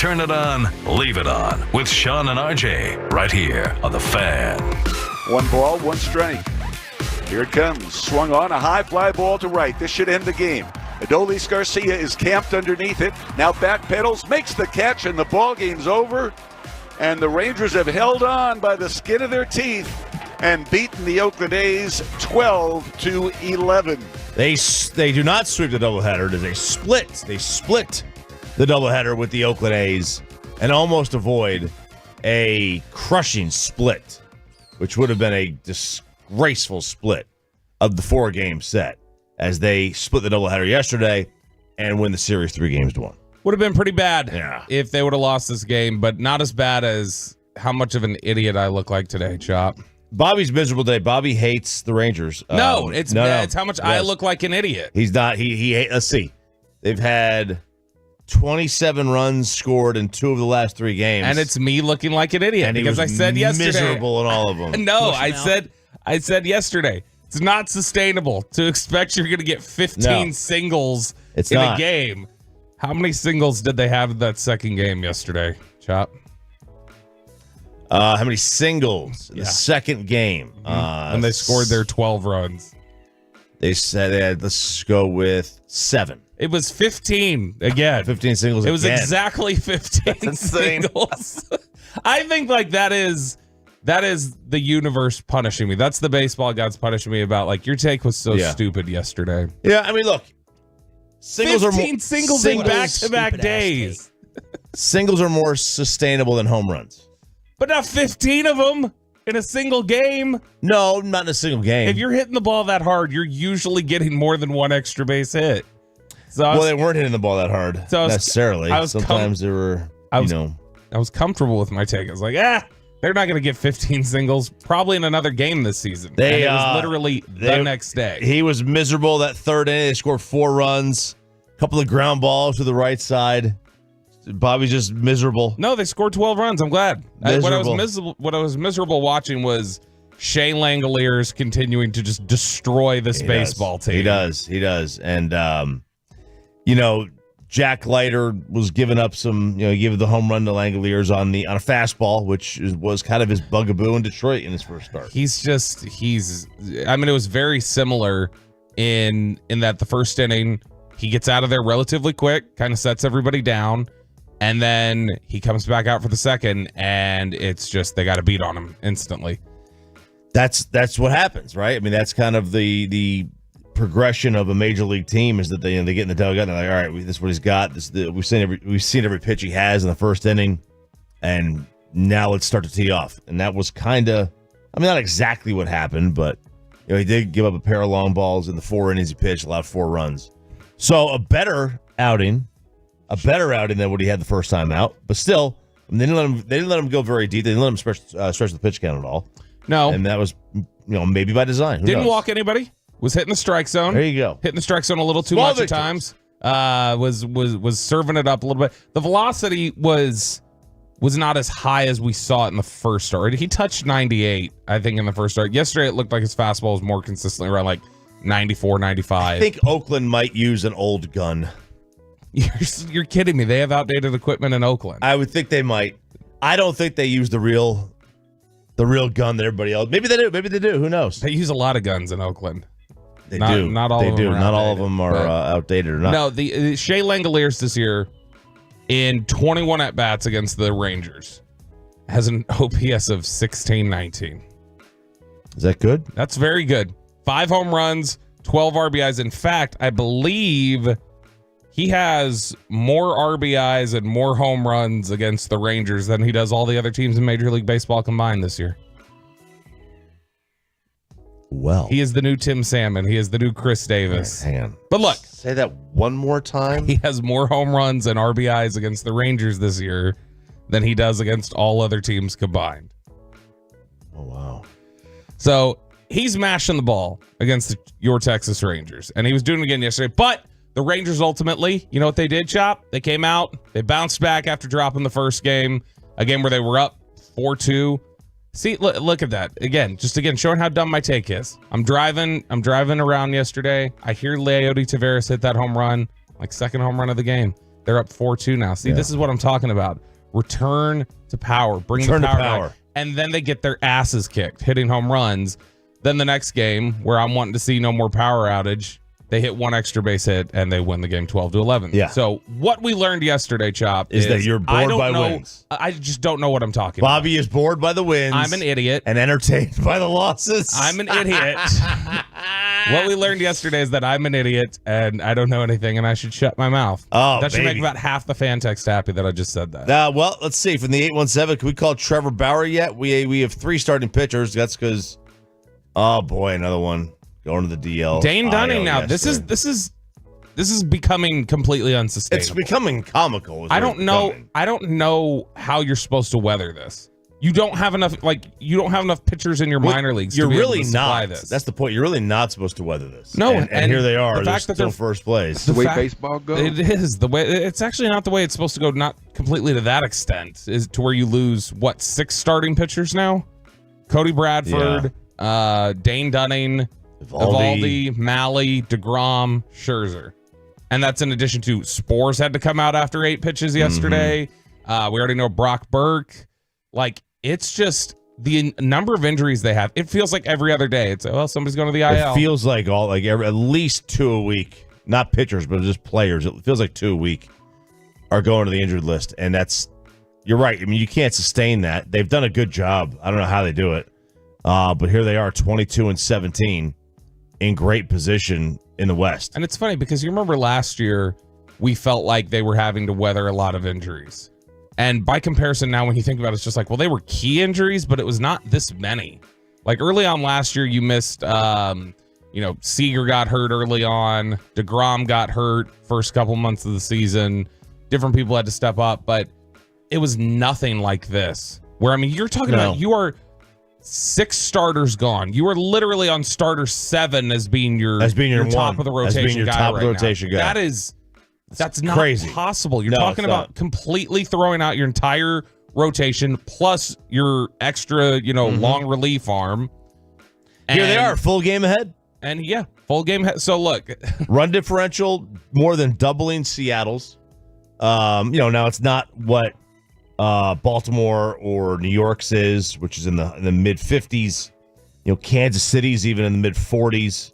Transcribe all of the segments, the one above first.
turn it on, leave it on with Sean and RJ right here on The Fan. 1 ball, 1 strike. Here it comes. Swung on, a high fly ball to right. This should end the game. Adolis Garcia is camped underneath it. Now backpedals, makes the catch, and the ball game's over. And the Rangers have held on by the skin of their teeth and beaten the Oakland A's 12-11. They do not sweep the doubleheader. It is a split. They split the doubleheader with the Oakland A's and almost avoid a crushing split, which would have been a disgraceful split of the 4-game set as they split the doubleheader yesterday and win the series 3-1. Would have been pretty bad if they would have lost this game, but not as bad as how much of an idiot I look like today, Chop. Bobby's miserable day. Bobby hates the Rangers. It's how much I look like an idiot. He's not. Let's see. They've had 27 runs scored in 2 of the last 3 games. And it's me looking like an idiot because I said yesterday. Miserable in all of them. No, I said yesterday. It's not sustainable to expect you're going to get 15 singles in a game. How many singles did they have in that second game yesterday, Chop? How many singles in the second game? When they scored their 12 runs. They said they had, let's go with 7. It was 15 again. 15 singles. It was exactly 15 singles. I think like that is the universe punishing me. That's the baseball gods punishing me about like your take was so stupid yesterday. Yeah, I mean, look. Singles 15 singles in back-to-back days. Singles are more sustainable than home runs. But not 15 of them in a single game. No, not in a single game. If you're hitting the ball that hard, you're usually getting more than 1 extra base hit. So they weren't hitting the ball that hard necessarily. Sometimes they were, I was comfortable with my take. I was like, they're not going to get 15 singles probably in another game this season. It was literally the next day. He was miserable that 3rd inning. They scored 4 runs, a couple of ground balls to the right side. Bobby's just miserable. No, they scored 12 runs. I'm glad. What I was miserable watching was Shea Langoliers continuing to just destroy this baseball team. He does. And, Jack Leiter was giving up some, he gave the home run to Langoliers on a fastball, which was kind of his bugaboo in Detroit in his first start. It was very similar in that the first inning, he gets out of there relatively quick, kind of sets everybody down, and then he comes back out for the second, and it's just, they got to beat on him instantly. That's what happens, right? I mean, that's kind of the progression of a major league team is that they get in the dugout and they're like, all right, this is what he's got. We've seen every pitch he has in the first inning, and now let's start to tee off. And that was kind of, not exactly what happened, but he did give up a pair of long balls in the 4 innings he pitched, allowed 4 runs. So a better outing than what he had the first time out. But still, they didn't let him go very deep. They didn't let him stretch the pitch count at all. No, and that was maybe by design. Who didn't knows? walk anybody. Was hitting the strike zone. There you go. Hitting the strike zone a little too much at times. Was serving it up a little bit. The velocity was not as high as we saw it in the first start. He touched 98, I think, in the first start. Yesterday, it looked like his fastball was more consistently around like 94, 95. I think Oakland might use an old gun. You're kidding me. They have outdated equipment in Oakland. I would think they might. I don't think they use the real gun that everybody else. Maybe they do. Who knows? They use a lot of guns in Oakland. They do. Not all of them. Not all of them are outdated or not. No, the Shea Langoliers this year in 21 at bats against the Rangers has an OPS of 1619. Is that good? That's very good. 5 home runs, 12 RBIs. In fact, I believe he has more RBIs and more home runs against the Rangers than he does all the other teams in Major League Baseball combined this year. Well, he is the new Tim Salmon. He is the new Chris Davis. Hang on. But look. Say that one more time. He has more home runs and RBIs against the Rangers this year than he does against all other teams combined. Oh, wow. So he's mashing the ball against your Texas Rangers. And he was doing it again yesterday. But the Rangers ultimately, you know what they did, Chop? They came out. They bounced back after dropping the first game. A game where they were up 4-2. See, look at that. Again, showing how dumb my take is. I'm driving around yesterday. I hear Leody Taveras hit that home run, like second home run of the game. They're up 4-2 now. See, this is what I'm talking about. Return to power. Bring the power back. And then they get their asses kicked, hitting home runs. Then the next game, where I'm wanting to see no more power outage, they hit one extra base hit and they win the game 12-11. Yeah. So what we learned yesterday, Chop, is that you're bored by wins. I just don't know what I'm talking about. Bobby is bored by the wins. I'm an idiot. And entertained by the losses. I'm an idiot. What we learned yesterday is that I'm an idiot and I don't know anything and I should shut my mouth. Oh, that should make about half the fan text happy that I just said that. Well, let's see. From the 817, can we call Trevor Bauer yet? We have 3 starting pitchers. That's because, oh boy, another one going to the DL. Dane Dunning now. Yesterday. This is becoming completely unsustainable. It's becoming comical. I don't know how you're supposed to weather this. You don't have enough pitchers in your minor leagues. You're to be really able to not. this. That's the point. You're really not supposed to weather this. No, and here they are. The fact that they're they're first place. The way baseball goes. It is the way. It's actually not the way it's supposed to go. Not completely to that extent. Is to where you lose 6 starting pitchers now. Cody Bradford, Dane Dunning, Eovaldi, Malley, DeGrom, Scherzer. And that's in addition to Spores had to come out after 8 pitches yesterday. We already know Brock Burke. It's just the number of injuries they have. It feels like every other day. It's, somebody's going to the IL. It feels like at least 2 a week. Not pitchers, but just players. It feels like 2 a week are going to the injured list. And you're right. I mean, you can't sustain that. They've done a good job. I don't know how they do it. But here they are, 22-17, in great position in the West. And it's funny because you remember last year, we felt like they were having to weather a lot ofင်းAnd by comparison now, when you think about it, it's just like, well, they were key injuries, but it was not this many. Like early on last year, you missed, Seager got hurt early on. DeGrom got hurt first couple months of the season. Different people had to step up, but it was nothing like this. Where, I mean, you're talking about you are 6 starters gone. You are literally on starter 7 as being your top of the rotation guy right now. That's not crazy. Possible. You're talking about completely throwing out your entire rotation plus your extra, long relief arm. And here they are, full game ahead. And full game ahead. So look, run differential more than doubling Seattle's. Now it's not what Baltimore or New York's is, which is in the mid 50s. Kansas City's even in the mid 40s.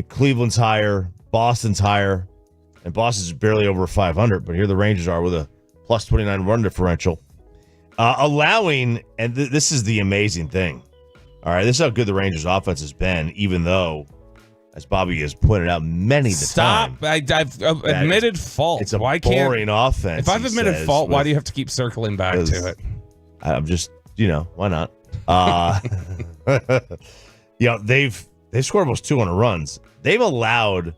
Cleveland's higher, Boston's higher. And Boston's barely over 500, but here the Rangers are with a plus 29 run differential. Allowing, and this is the amazing thing. All right, this is how good the Rangers offense has been, even though, as Bobby has pointed out many the time. I've admitted fault. It's a boring offense. If I've admitted fault, why do you have to keep circling back to it? I'm just, why not? They've scored almost 200 runs. They've allowed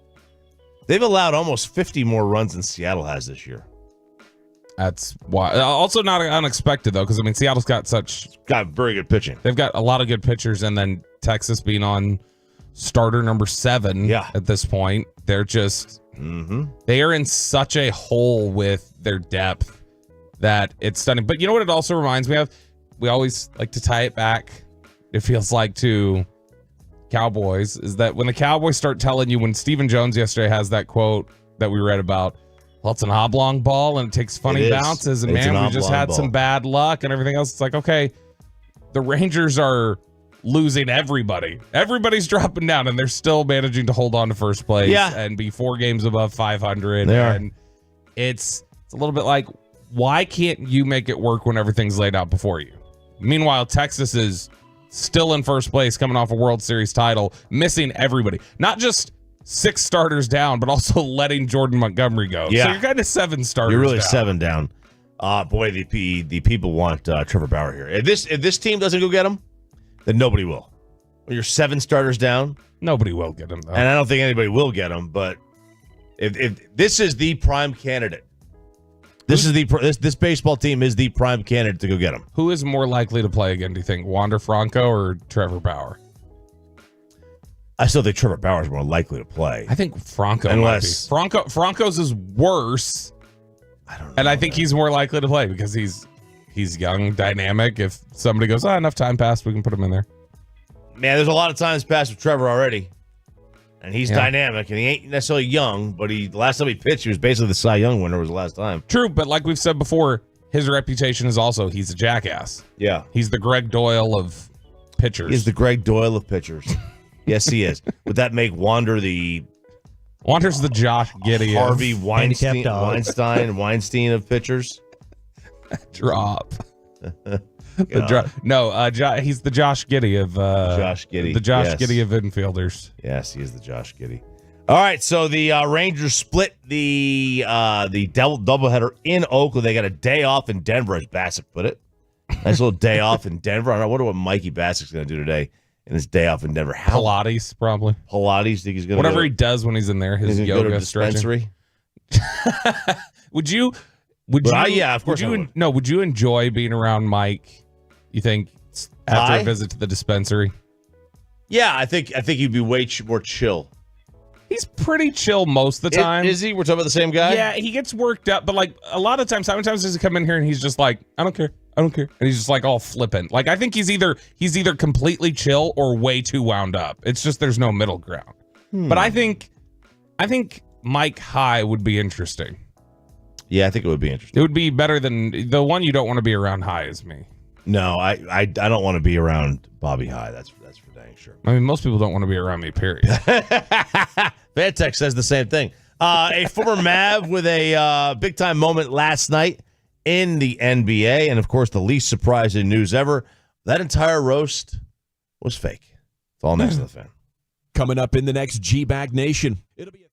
almost 50 more runs than Seattle has this year. That's why. Also not unexpected, though, because, Seattle's got very good pitching. They've got a lot of good pitchers, and then Texas being on starter number 7 at this point. They're just they are in such a hole with their depth that it's stunning. But you know what it also reminds me of? We always like to tie it back, it feels like, to Cowboys, is that when the Cowboys start telling you, when Stephen Jones yesterday has that quote that we read about, well, it's an oblong ball and it takes funny bounces, and man, we just had some bad luck and everything else. It's like, okay, the Rangers are losing everybody. Everybody's dropping down and they're still managing to hold on to first place and be 4 games above 500. And it's a little bit like, why can't you make it work when everything's laid out before you? Meanwhile, Texas is still in first place, coming off a World Series title, missing everybody. Not just 6 starters down, but also letting Jordan Montgomery go. Yeah. So you're kind of 7 starters You're really down. 7 down. Boy, the people want Trevor Bauer here. If this team doesn't go get him, then nobody will. When you're 7 starters down, nobody will get him, though. And I don't think anybody will get him, but if this is the prime candidate. This baseball team is the prime candidate to go get him. Who is more likely to play again, do you think? Wander Franco or Trevor Bauer? I still think Trevor Bauer is more likely to play. I think Franco might be. Franco's is worse. I don't know. And I think he's more likely to play because he's young, dynamic. If somebody goes, enough time passed, we can put him in there. Man, there's a lot of times passed with Trevor already. And he's dynamic, and he ain't necessarily young, but the last time he pitched, he was basically the Cy Young winner was the last time. True, but like we've said before, his reputation is also he's a jackass. Yeah. He's the Greg Doyle of pitchers. He's the Greg Doyle of pitchers. Yes, he is. Would that make Wander's the Josh Giddey Harvey of Weinstein of pitchers? Drop. He's the Josh Giddey of Giddey of infielders. Yes, he is the Josh Giddey. All right, so the Rangers split the doubleheader in Oakland. They got a day off in Denver, as Bassett put it. Nice little day off in Denver. I wonder what Mikey Bassett's going to do today in his day off in Denver. Pilates, probably. Pilates. Think he's going to whatever he does when he's in there. His yoga stretching. Would you? Of course. Would you enjoy being around Mike? You think after a visit to the dispensary? Yeah, I think he'd be way more chill. He's pretty chill most of the time. Is he? We're talking about the same guy? Yeah, he gets worked up, but like a lot of times, how many times does he come in here and he's just like, I don't care. And he's just like all flippant. Like I think he's either completely chill or way too wound up. It's just there's no middle ground. But I think Mike high would be interesting. Yeah, I think it would be interesting. It would be better than the one you don't want to be around high is me. No, I don't want to be around Bobby High. That's for dang sure. I mean, most people don't want to be around me, period. Vantex says the same thing. A former Mav with a big-time moment last night in the NBA, and, of course, the least surprising news ever, that entire roast was fake. It's all next to the fan. Coming up in the next G-Bag Nation. It'll be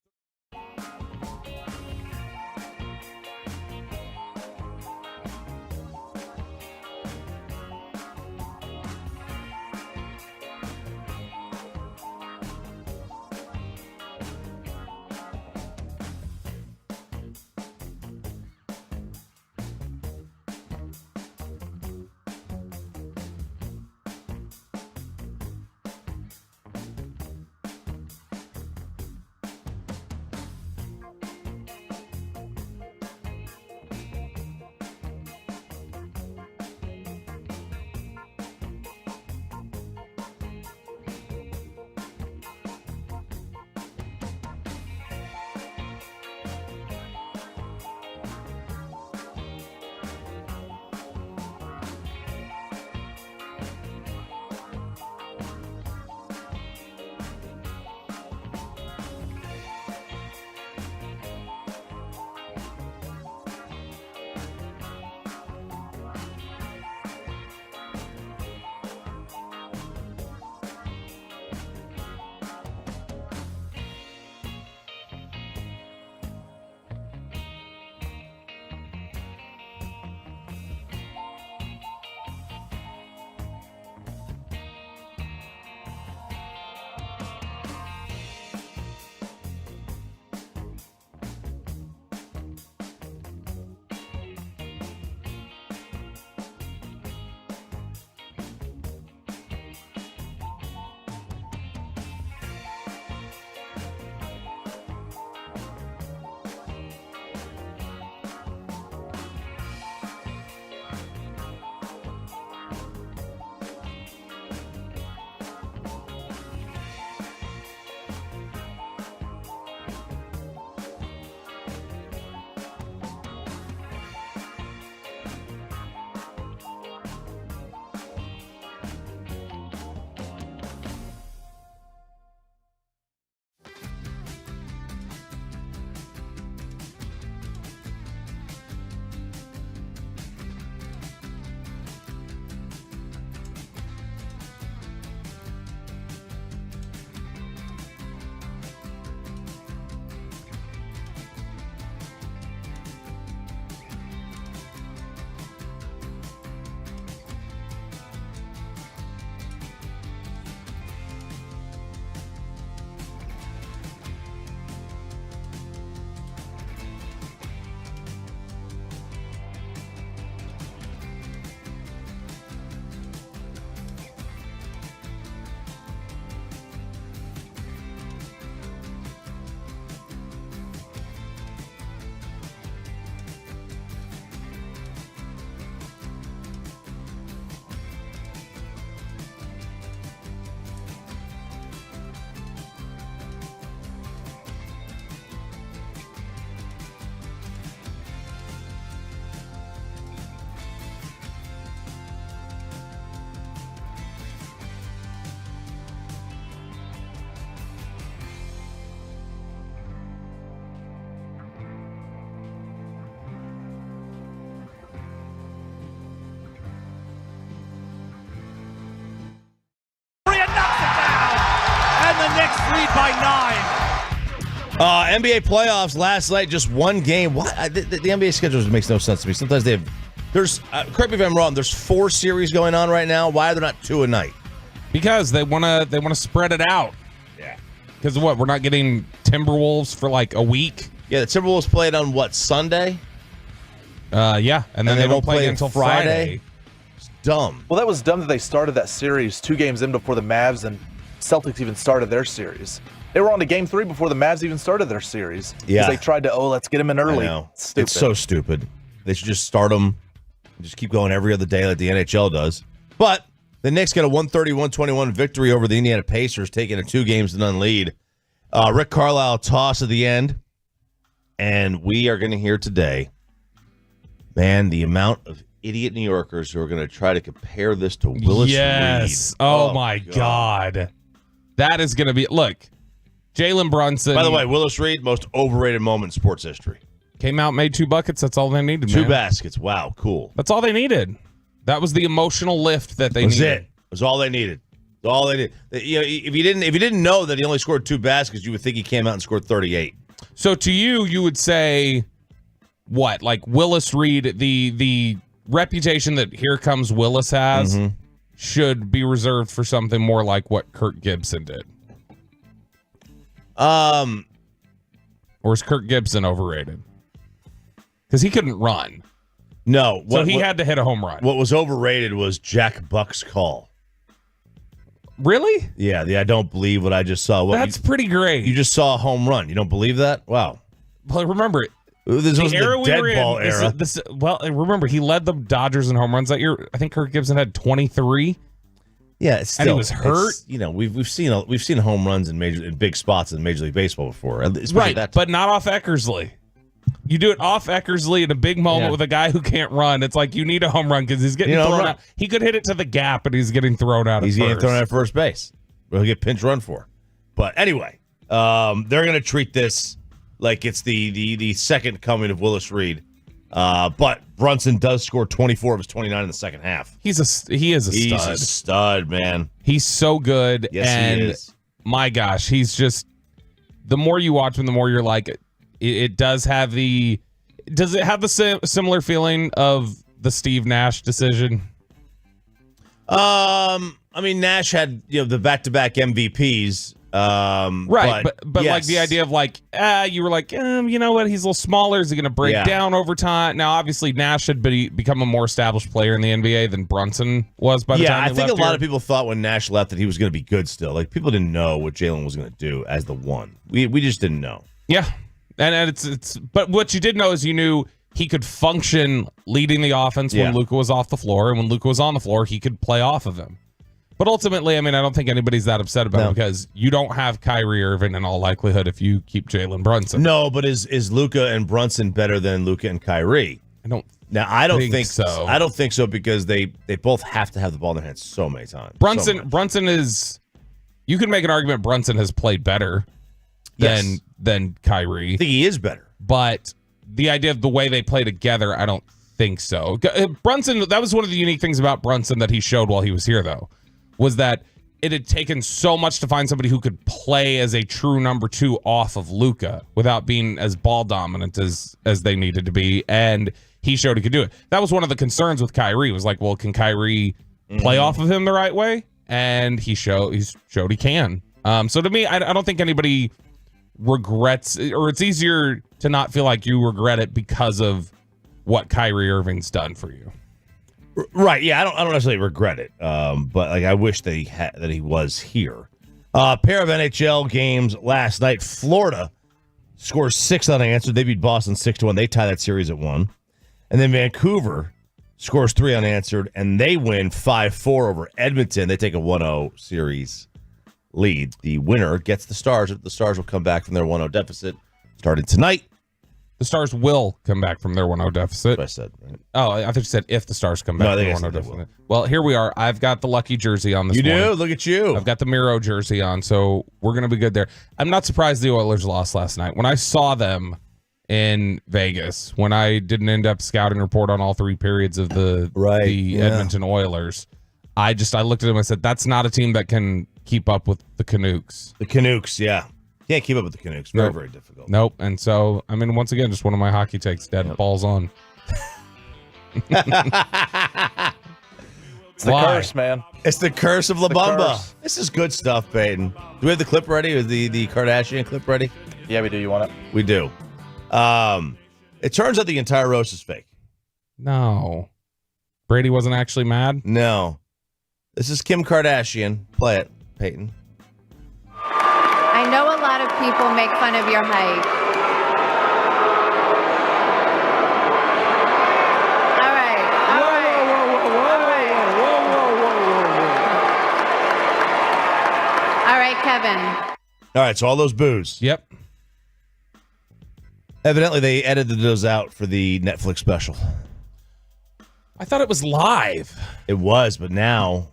by 9. NBA playoffs last night, just one game. What? The NBA schedule makes no sense to me. Sometimes they have. There's correct me if I'm wrong. There's 4 series going on right now. Why are there not 2 a night? Because they want to spread it out. Yeah. Because what? We're not getting Timberwolves for like a week. Yeah, the Timberwolves played on what, Sunday? Yeah, and then they won't play until Friday. It's dumb. Well, that was dumb that they started that series 2 games in before the Mavs and Celtics even started their series. They were on to game 3 before the Mavs even started their series. Yeah. They tried to, let's get them in early. I know. Stupid. It's so stupid. They should just start them and just keep going every other day like the NHL does. But the Knicks got a 131-21 victory over the Indiana Pacers, taking a 2-0 lead. Rick Carlisle toss at the end. And we are going to hear today, man, the amount of idiot New Yorkers who are going to try to compare this to Willis Reed. Oh, my God. That is going to be... Look, Jalen Brunson... By the way, Willis Reed, most overrated moment in sports history. Came out, made 2 buckets. That's all they needed, 2 man. baskets. Wow, cool. That's all they needed. That was the emotional lift that they needed. It was all they needed. All they did. You know, if you didn't know that he only scored 2 baskets, you would think he came out and scored 38. So to you would say what? Like Willis Reed, the reputation that Here Comes Willis has should be reserved for something more like what Kirk Gibson did. Or is Kirk Gibson overrated? Because he couldn't run. No. So he had to hit a home run. What was overrated was Jack Buck's call. Really? Yeah, I don't believe what I just saw. That's pretty great. You just saw a home run. You don't believe that? Wow. Well, remember, this was the dead ball era. Remember, he led the Dodgers in home runs that year. I think Kirk Gibson had 23. Yeah, it's still, and he was hurt. You know, we've seen home runs in big spots in Major League Baseball before, right? But not off Eckersley. You do it off Eckersley in a big moment with a guy who can't run. It's like you need a home run because he's getting thrown out. He could hit it to the gap, and he's getting thrown out. He's getting thrown out at first base. He'll get pinch run for. But anyway, they're going to treat this like it's the second coming of Willis Reed. But Brunson does score 24 of his 29 in the second half. He is a stud. He's a stud, man. He's so good. Yes, and he is. My gosh, he's just the more you watch him, the more you're like, it does have the. Does it have the similar feeling of the Steve Nash decision? I mean, Nash had the back-to-back MVPs. Right, but yes. Like the idea of like, you were like, you know what? He's a little smaller. Is he going to break down over time? Now, obviously, Nash had become a more established player in the NBA than Brunson was by the time he left. I think a lot of people thought when Nash left that he was going to be good still. Like, people didn't know what Jalen was going to do as the one. We just didn't know. Yeah, and it's but what you did know is you knew he could function leading the offense when Luka was off the floor, and when Luka was on the floor, he could play off of him. But ultimately, I mean, I don't think anybody's that upset about it because you don't have Kyrie Irving in all likelihood if you keep Jalen Brunson. No, but is Luka and Brunson better than Luka and Kyrie? I don't think so. I don't think so because they both have to have the ball in their hands so many times. Brunson is. You can make an argument Brunson has played better than Kyrie. I think he is better. But the idea of the way they play together, I don't think so. Brunson, that was one of the unique things about Brunson that he showed while he was here, though, was that it had taken so much to find somebody who could play as a true number 2 off of Luka without being as ball dominant as they needed to be, and he showed he could do it. That was one of the concerns with Kyrie, was like, well, can Kyrie play off of him the right way? And he showed he can. So to me, I don't think anybody regrets, or it's easier to not feel like you regret it because of what Kyrie Irving's done for you. Right, yeah, I don't necessarily regret it, but like I wish that he was here. Pair of NHL games last night. Florida scores 6 unanswered. They beat Boston 6-1. They tie that series at 1. And then Vancouver scores 3 unanswered, and they win 5-4 over Edmonton. They take a 1-0 series lead. The winner gets the Stars. The Stars will come back from their 1-0 deficit starting tonight. The Stars will come back from their 1-0 deficit. That's what I said. Right? Oh, I thought you said if the Stars come back from their 1-0 deficit. Well, here we are. I've got the lucky jersey on this morning. You do? Look at you. I've got the Miro jersey on, so we're going to be good there. I'm not surprised the Oilers lost last night. When I saw them in Vegas, when I did an in-depth scouting report on all 3 periods of the Edmonton Oilers, I looked at them and I said, that's not a team that can keep up with the Canucks. The Canucks, yeah. Can't keep up with the Canucks. Very, very difficult. Nope. And so, I mean, once again, just one of my hockey takes. Dead balls on. It's the curse, man. It's the curse of La the Bamba. curse. This is good stuff, Peyton. Do we have the clip ready? Is the Kardashian clip ready? Yeah, we do. You want it? We do. It turns out the entire roast is fake. No. Brady wasn't actually mad? No. This is Kim Kardashian. Play it, Peyton. I know a lot of people make fun of your height. All right. All right, Kevin. All right, so all those boos. Yep. Evidently, they edited those out for the Netflix special. I thought it was live. It was, but now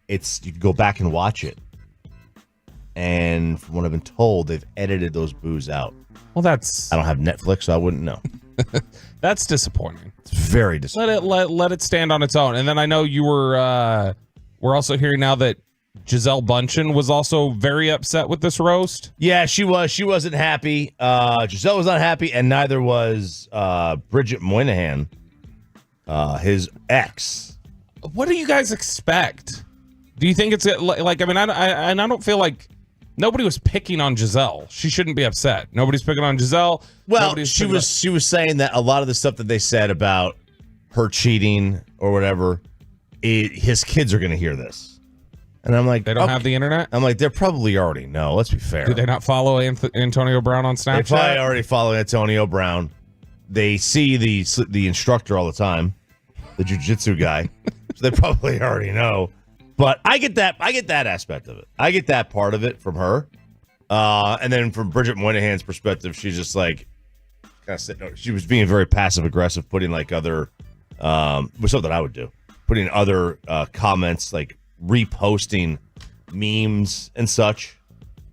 you can go back and watch it. And from what I've been told, they've edited those boos out. Well, that's... I don't have Netflix, so I wouldn't know. That's disappointing. It's very disappointing. Let it stand on its own. And then I know you we're also hearing now that Gisele Bündchen was also very upset with this roast. Yeah, she was. She wasn't happy. Gisele was not happy, and neither was Bridget Moynihan, his ex. What do you guys expect? Do you think it's like? I mean, I don't feel like nobody was picking on Gisele. She shouldn't be upset. Nobody's picking on Gisele. Well, she was saying that a lot of the stuff that they said about her cheating or whatever, his kids are going to hear this. And I'm like, they don't have the internet? I'm like, they probably already know. Let's be fair. Did they not follow Antonio Brown on Snapchat? They probably already follow Antonio Brown. They see the instructor all the time, the jiu-jitsu guy. So they probably already know. But I get that aspect of it. I get that part of it from her. And then from Bridget Moynihan's perspective, she's just like, she was being very passive aggressive, putting like other, which something I would do, putting other comments, like reposting memes and such.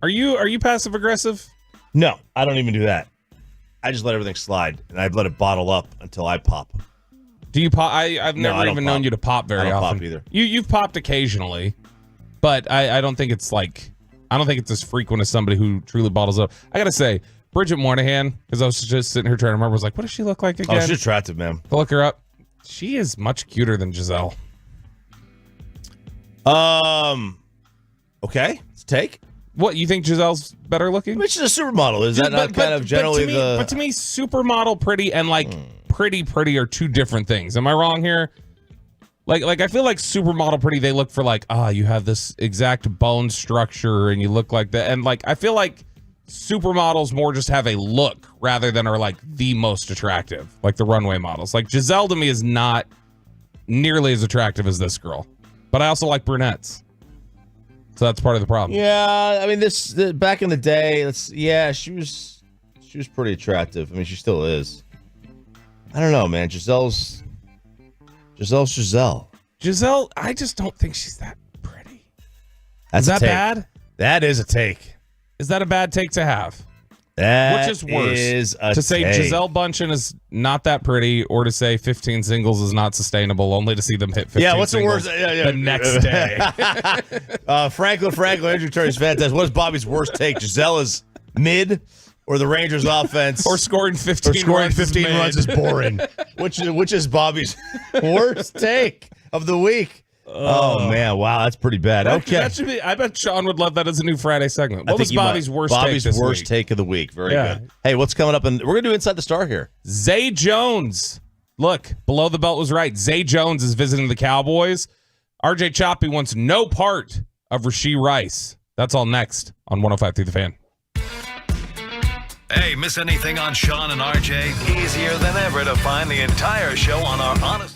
Are you passive aggressive? No, I don't even do that. I just let everything slide, and I let it bottle up until I pop. Do you pop? I've never even known you to pop very often. I don't pop either. You've popped occasionally, but I don't think it's as frequent as somebody who truly bottles up. I gotta say, Bridget Moynihan, because I was just sitting here trying to remember, was like, what does she look like again? Oh, she's attractive, man. Go look her up. She is much cuter than Gisele. Okay, let's take. What, you think Giselle's better looking? Which is a supermodel. Is that not kind of generally But to me, supermodel pretty and like pretty are two different things. Am I wrong here? Like I feel like supermodel pretty, they look for like, you have this exact bone structure and you look like that. And like, I feel like supermodels more just have a look rather than are like the most attractive, like the runway models. Like Gisele to me is not nearly as attractive as this girl. But I also like brunettes. So that's part of the problem. Yeah, I mean, back in the day, she was pretty attractive. I mean, she still is. I don't know, man. Giselle's Gisele. Gisele, I just don't think she's that pretty. That's is that bad? That is a take. Is that a bad take to have? Which is worse? To say Gisele Bündchen is not that pretty, or to say 15 singles is not sustainable, only to see them hit 15 what's the worst? The next day. Franklin, Andrew Terry's fantastic. What is Bobby's worst take? Gisele is mid, or the Rangers offense, or scoring 15 runs is boring. Which is Bobby's worst take of the week? Oh man, wow, that's pretty bad. Okay, that should be. I bet Sean would love that as a new Friday segment. What was Bobby's worst take this week? Bobby's worst take of the week. Very good. Hey, what's coming up? And we're gonna do Inside the Star here. Zay Jones. Look, below the belt was right. Zay Jones is visiting the Cowboys. RJ Choppy wants no part of Rashi Rice. That's all next on 105 The Fan. Hey, miss anything on Sean and RJ? Easier than ever to find the entire show on our Odyssey.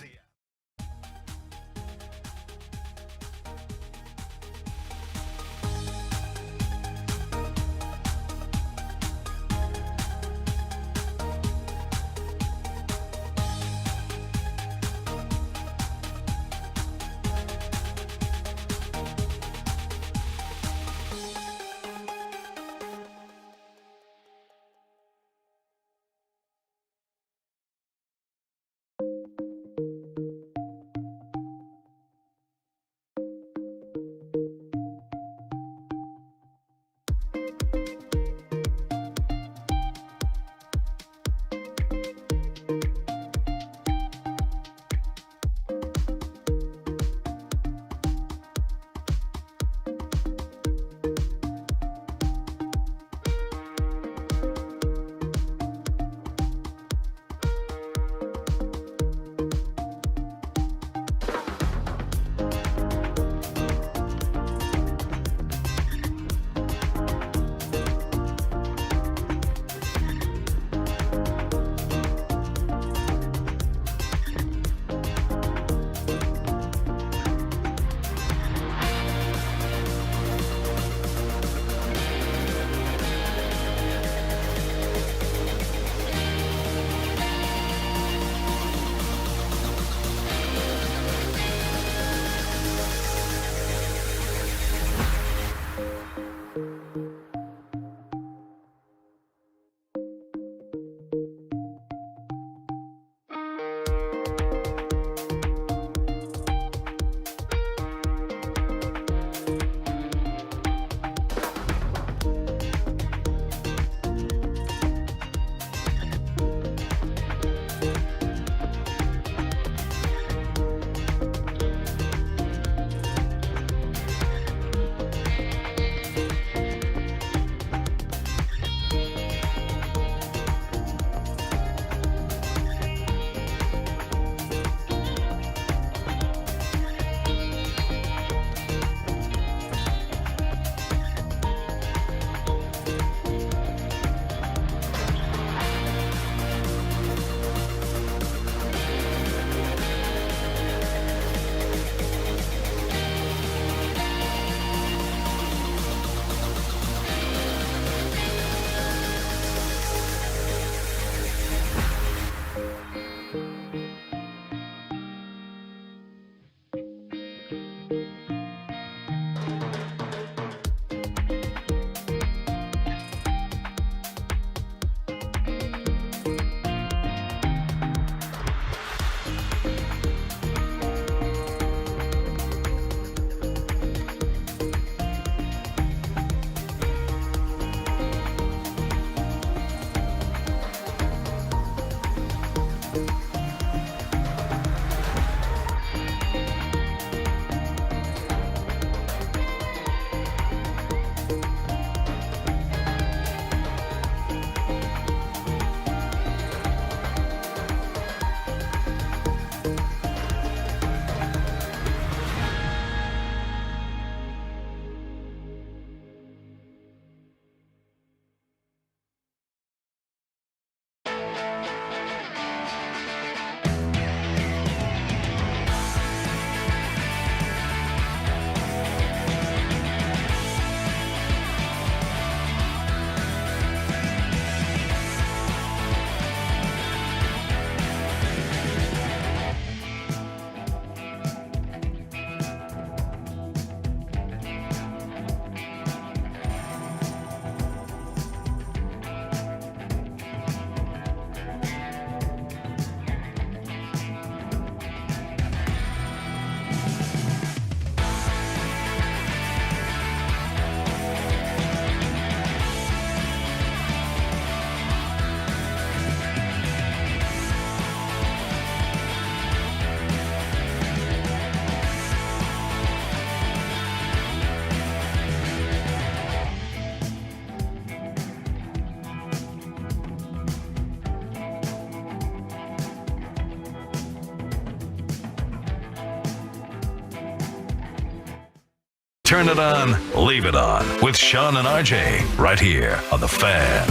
Turn it on, leave it on with Sean and RJ right here on The Fan.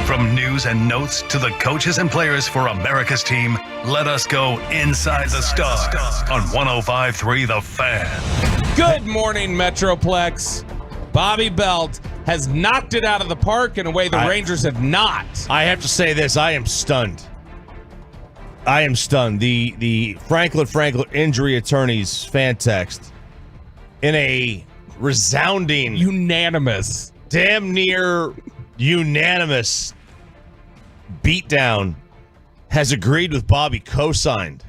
From news and notes to the coaches and players for America's team, let us go inside the stars on 105.3 The Fan. Good morning, Metroplex. Bobby Belt has knocked it out of the park in a way the Rangers have not. I have to say this. I am stunned. The Franklin injury attorney's fan text in a resounding, Unanimous. damn near unanimous beatdown has agreed with Bobby, co-signed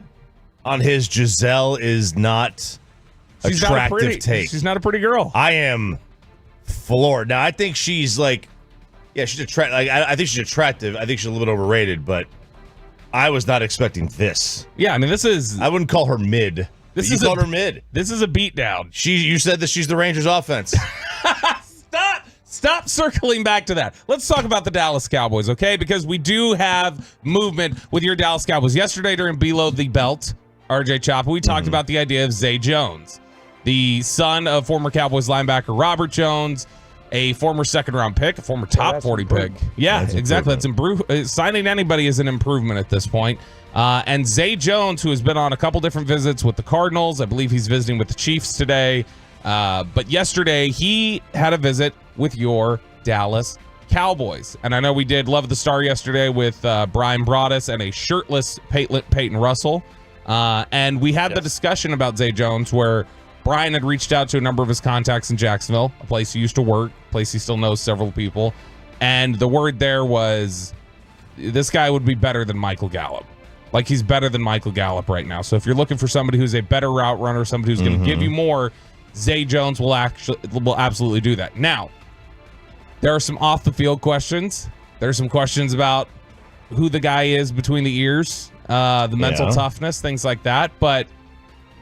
on his Giselle is not attractive take. She's not a pretty girl. I am floored. Now, I think she's like, yeah, she's attractive. Like, I think she's attractive. I think she's a little bit overrated, but I was not expecting this. Yeah, I mean, this is... I wouldn't call her mid. You called her mid. This is a beatdown. You said that she's the Rangers offense. Stop circling back to that. Let's talk about the Dallas Cowboys, okay? Because we do have movement with your Dallas Cowboys. Yesterday during Below the Belt, RJ Chopper, we talked about the idea of Zay Jones, the son of former Cowboys linebacker Robert Jones, a former second-round pick, a former top 40 pick. Yeah, That's exactly. That's signing anybody is an improvement at this point. And Zay Jones, who has been on a couple different visits with the Cardinals. I believe he's visiting with the Chiefs today. But yesterday, he had a visit with your Dallas Cowboys. And I know we did Love the Star yesterday with Brian Broaddus and a shirtless Peyton Russell. And we had the discussion about Zay Jones where Brian had reached out to a number of his contacts in Jacksonville, a place he used to work, a place he still knows several people. And the word there was this guy would be better than Michael Gallup. Like, he's better than Michael Gallup right now. So if you're looking for somebody who's a better route runner, somebody who's going to give you more, Zay Jones will absolutely do that. Now, there are some off the field questions. There's some questions about who the guy is between the ears, the mental toughness, things like that. But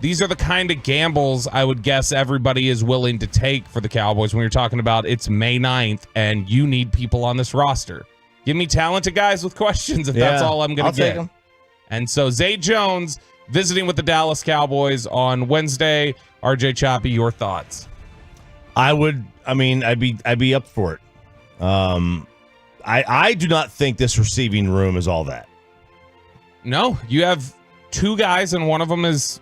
these are the kind of gambles I would guess everybody is willing to take for the Cowboys when you're talking about it's May 9th and you need people on this roster. Give me talented guys with questions if that's all I'm going to get. Take 'em. And so Zay Jones visiting with the Dallas Cowboys on Wednesday. RJ Choppy, your thoughts? I'd be up for it. I do not think this receiving room is all that No, you have two guys and one of them is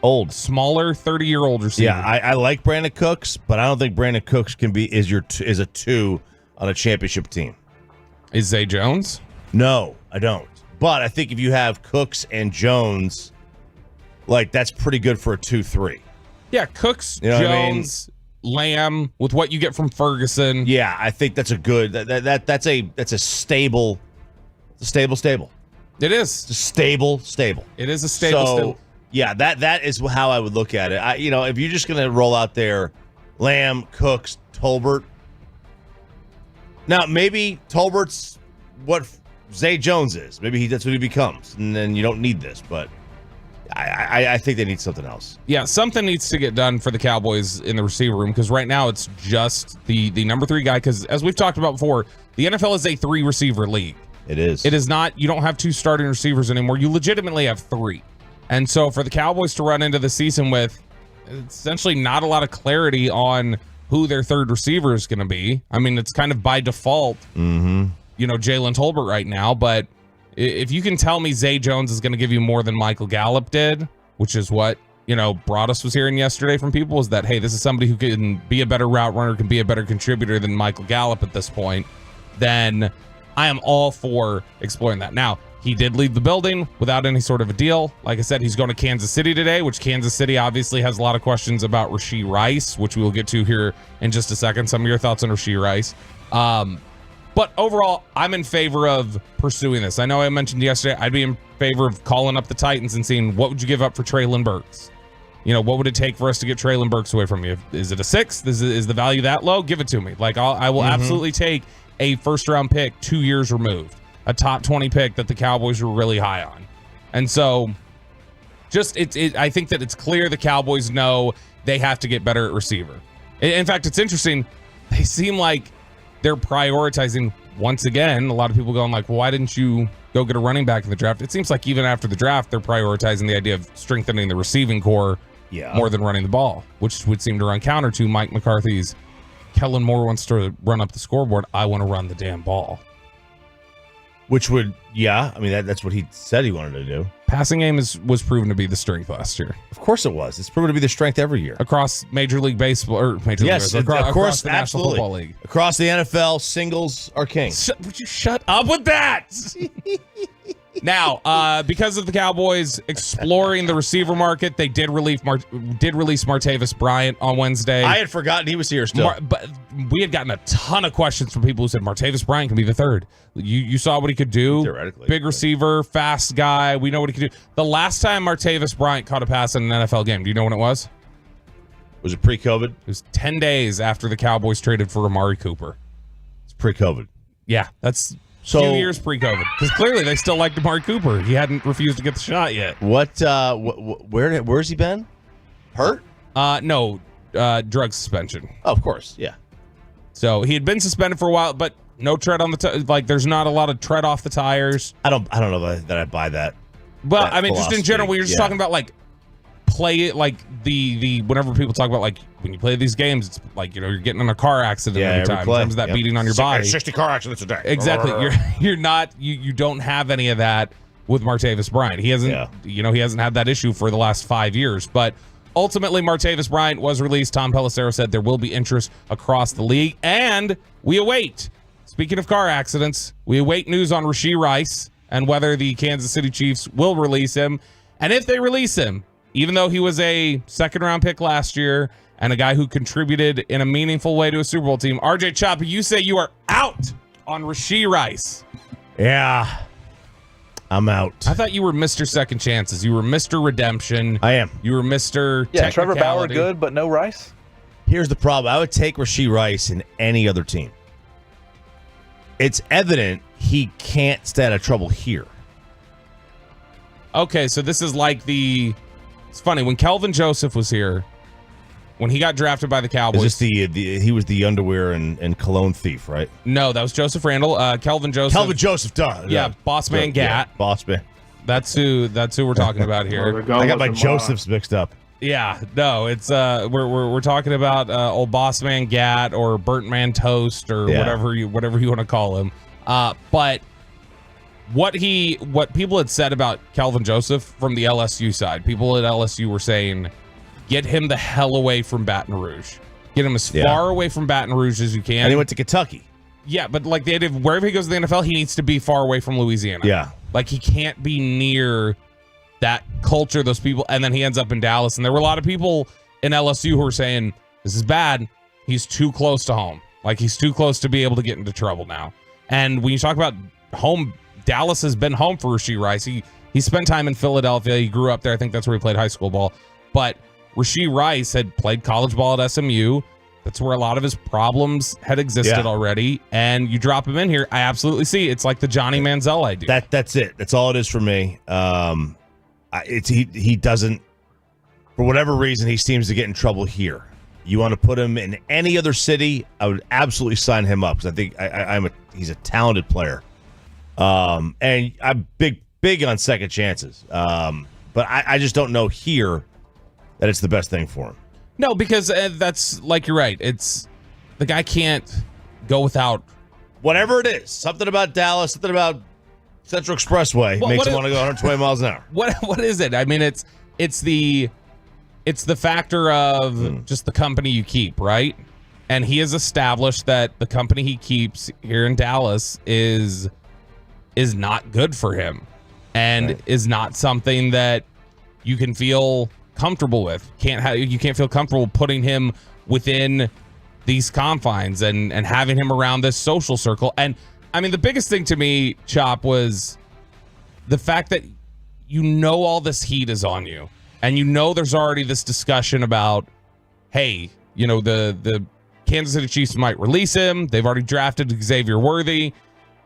old, smaller, 30-year-old receiver. Yeah, I like Brandon Cooks, but I don't think Brandon Cooks is a 2 on a championship team. Is Zay Jones? No, I don't. But I think if you have Cooks and Jones, like, that's pretty good for a 2-3. Yeah, Cooks, You know what I Jones, Lamb, with what you get from Ferguson. Yeah, I think that's a good. That's a stable. It's a stable. It is. It's a stable. It is a stable. Yeah, that is how I would look at it. If you're just gonna roll out there, Lamb, Cooks, Tolbert. Now maybe Tolbert's what Zay Jones is. Maybe that's what he becomes, and then you don't need this. But I think they need something else. Yeah, something needs to get done for the Cowboys in the receiver room because right now it's just the number 3 guy. Because as we've talked about before, the NFL is a 3-receiver league. It is. It is not. You don't have 2 starting receivers anymore. You legitimately have 3. And so for the Cowboys to run into the season with essentially not a lot of clarity on who their 3rd receiver is going to be. I mean, it's kind of by default, Jalen Tolbert right now. But if you can tell me Zay Jones is going to give you more than Michael Gallup did, which is what, Broaddus was hearing yesterday from people, is that, hey, this is somebody who can be a better route runner, can be a better contributor than Michael Gallup at this point, then I am all for exploring that. Now, he did leave the building without any sort of a deal. Like I said, he's going to Kansas City today, which Kansas City obviously has a lot of questions about Rashi Rice, which we will get to here in just a second. Some of your thoughts on Rashi Rice. But overall, I'm in favor of pursuing this. I know I mentioned yesterday, I'd be in favor of calling up the Titans and seeing what would you give up for Treylon Burks? What would it take for us to get Treylon Burks away from you? Is it a 6th? Is the value that low? Give it to me. Like, I will absolutely take a first-round pick 2 years removed. A top 20 pick that the Cowboys were really high on. And so I think that it's clear the Cowboys know they have to get better at receiver. In fact, it's interesting. They seem like they're prioritizing once again. A lot of people going like, well, why didn't you go get a running back in the draft? It seems like even after the draft, they're prioritizing the idea of strengthening the receiving core more than running the ball, which would seem to run counter to Mike McCarthy's Kellen Moore wants to run up the scoreboard. I want to run the damn ball. Which would, I mean, that's what he said he wanted to do. Passing game was proven to be the strength last year. Of course it was. It's proven to be the strength every year. Across Major League Baseball, or Major League Baseball, across the National Football League. Across the NFL, singles are king. Would you shut up with that? Now, because of the Cowboys exploring the receiver market, they did release Martavis Bryant on Wednesday. I had forgotten he was here still. But we had gotten a ton of questions from people who said Martavis Bryant can be the third. You saw what he could do. Theoretically. Big receiver, fast guy. We know what he could do. The last time Martavis Bryant caught a pass in an NFL game, do you know when it was? Was it pre-COVID? It was 10 days after the Cowboys traded for Amari Cooper. It's pre-COVID. Yeah, that's... So, few years pre-COVID, because clearly they still liked Amari Cooper. He hadn't refused to get the shot yet. Where's he been? Hurt? No, drug suspension. Oh, of course, yeah. So he had been suspended for a while, but no tread on the like. There's not a lot of tread off the tires. I don't know that I buy that. But I mean, just in general, we were just talking about like play it like the whenever people talk about like when you play these games, it's like you're getting in a car accident every time. In terms of that beating on your body. 60 car accidents a day. Exactly. You're not you don't have any of that with Martavis Bryant. He hasn't he hasn't had that issue for the last 5 years. But ultimately, Martavis Bryant was released. Tom Pelissero said there will be interest across the league, and we await. Speaking of car accidents, we await news on Rashi Rice and whether the Kansas City Chiefs will release him, and if they release him. Even though he was a second-round pick last year and a guy who contributed in a meaningful way to a Super Bowl team, RJ Chopper, you say you are out on Rashi Rice. Yeah, I'm out. I thought you were Mr. Second Chances. You were Mr. Redemption. I am. You were Mr. Yeah, Trevor Bauer good, but no Rice? Here's the problem. I would take Rashi Rice in any other team. It's evident he can't stay out of trouble here. Okay, so this is like It's funny, when Kelvin Joseph was here, when he got drafted by the Cowboys. Is this he was the underwear and cologne thief, right? No, that was Joseph Randall. Kelvin Joseph, duh. Yeah, boss man Gat. Yeah, boss man. That's who we're talking about here. I got my Josephs mixed up. Yeah, no, it's we're talking about old boss man Gat or burnt man toast or whatever you want to call him. But what people had said about Kelvin Joseph from the LSU side, people at LSU were saying, get him the hell away from Baton Rouge. Get him as far away from Baton Rouge as you can. And he went to Kentucky. Yeah, but like the idea of wherever he goes to the NFL, he needs to be far away from Louisiana. Yeah. Like he can't be near that culture, those people. And then he ends up in Dallas. And there were a lot of people in LSU who were saying, this is bad. He's too close to home. Like he's too close to be able to get into trouble now. And when you talk about home, Dallas has been home for Rashi Rice. He spent time in Philadelphia. He grew up there. I think that's where he played high school ball. But Rashi Rice had played college ball at SMU. That's where a lot of his problems had existed already. And you drop him in here, I absolutely see. It's like the Johnny Manziel idea. That's it. That's all it is for me. He doesn't, for whatever reason, he seems to get in trouble here. You want to put him in any other city, I would absolutely sign him up because I think he's a talented player. And I'm big on second chances. But I just don't know here that it's the best thing for him. No, because that's like you're right. It's the guy can't go without whatever it is. Something about Dallas, something about Central Expressway makes him want to go 120 miles an hour. What is it? I mean, it's the factor of just the company you keep, right? And he has established that the company he keeps here in Dallas is not good for him, and is not something that you can feel comfortable with. You can't feel comfortable putting him within these confines and having him around this social circle. And I mean, the biggest thing to me, Chop, was the fact that all this heat is on you, and there's already this discussion about, hey, the Kansas City Chiefs might release him. They've already drafted Xavier Worthy,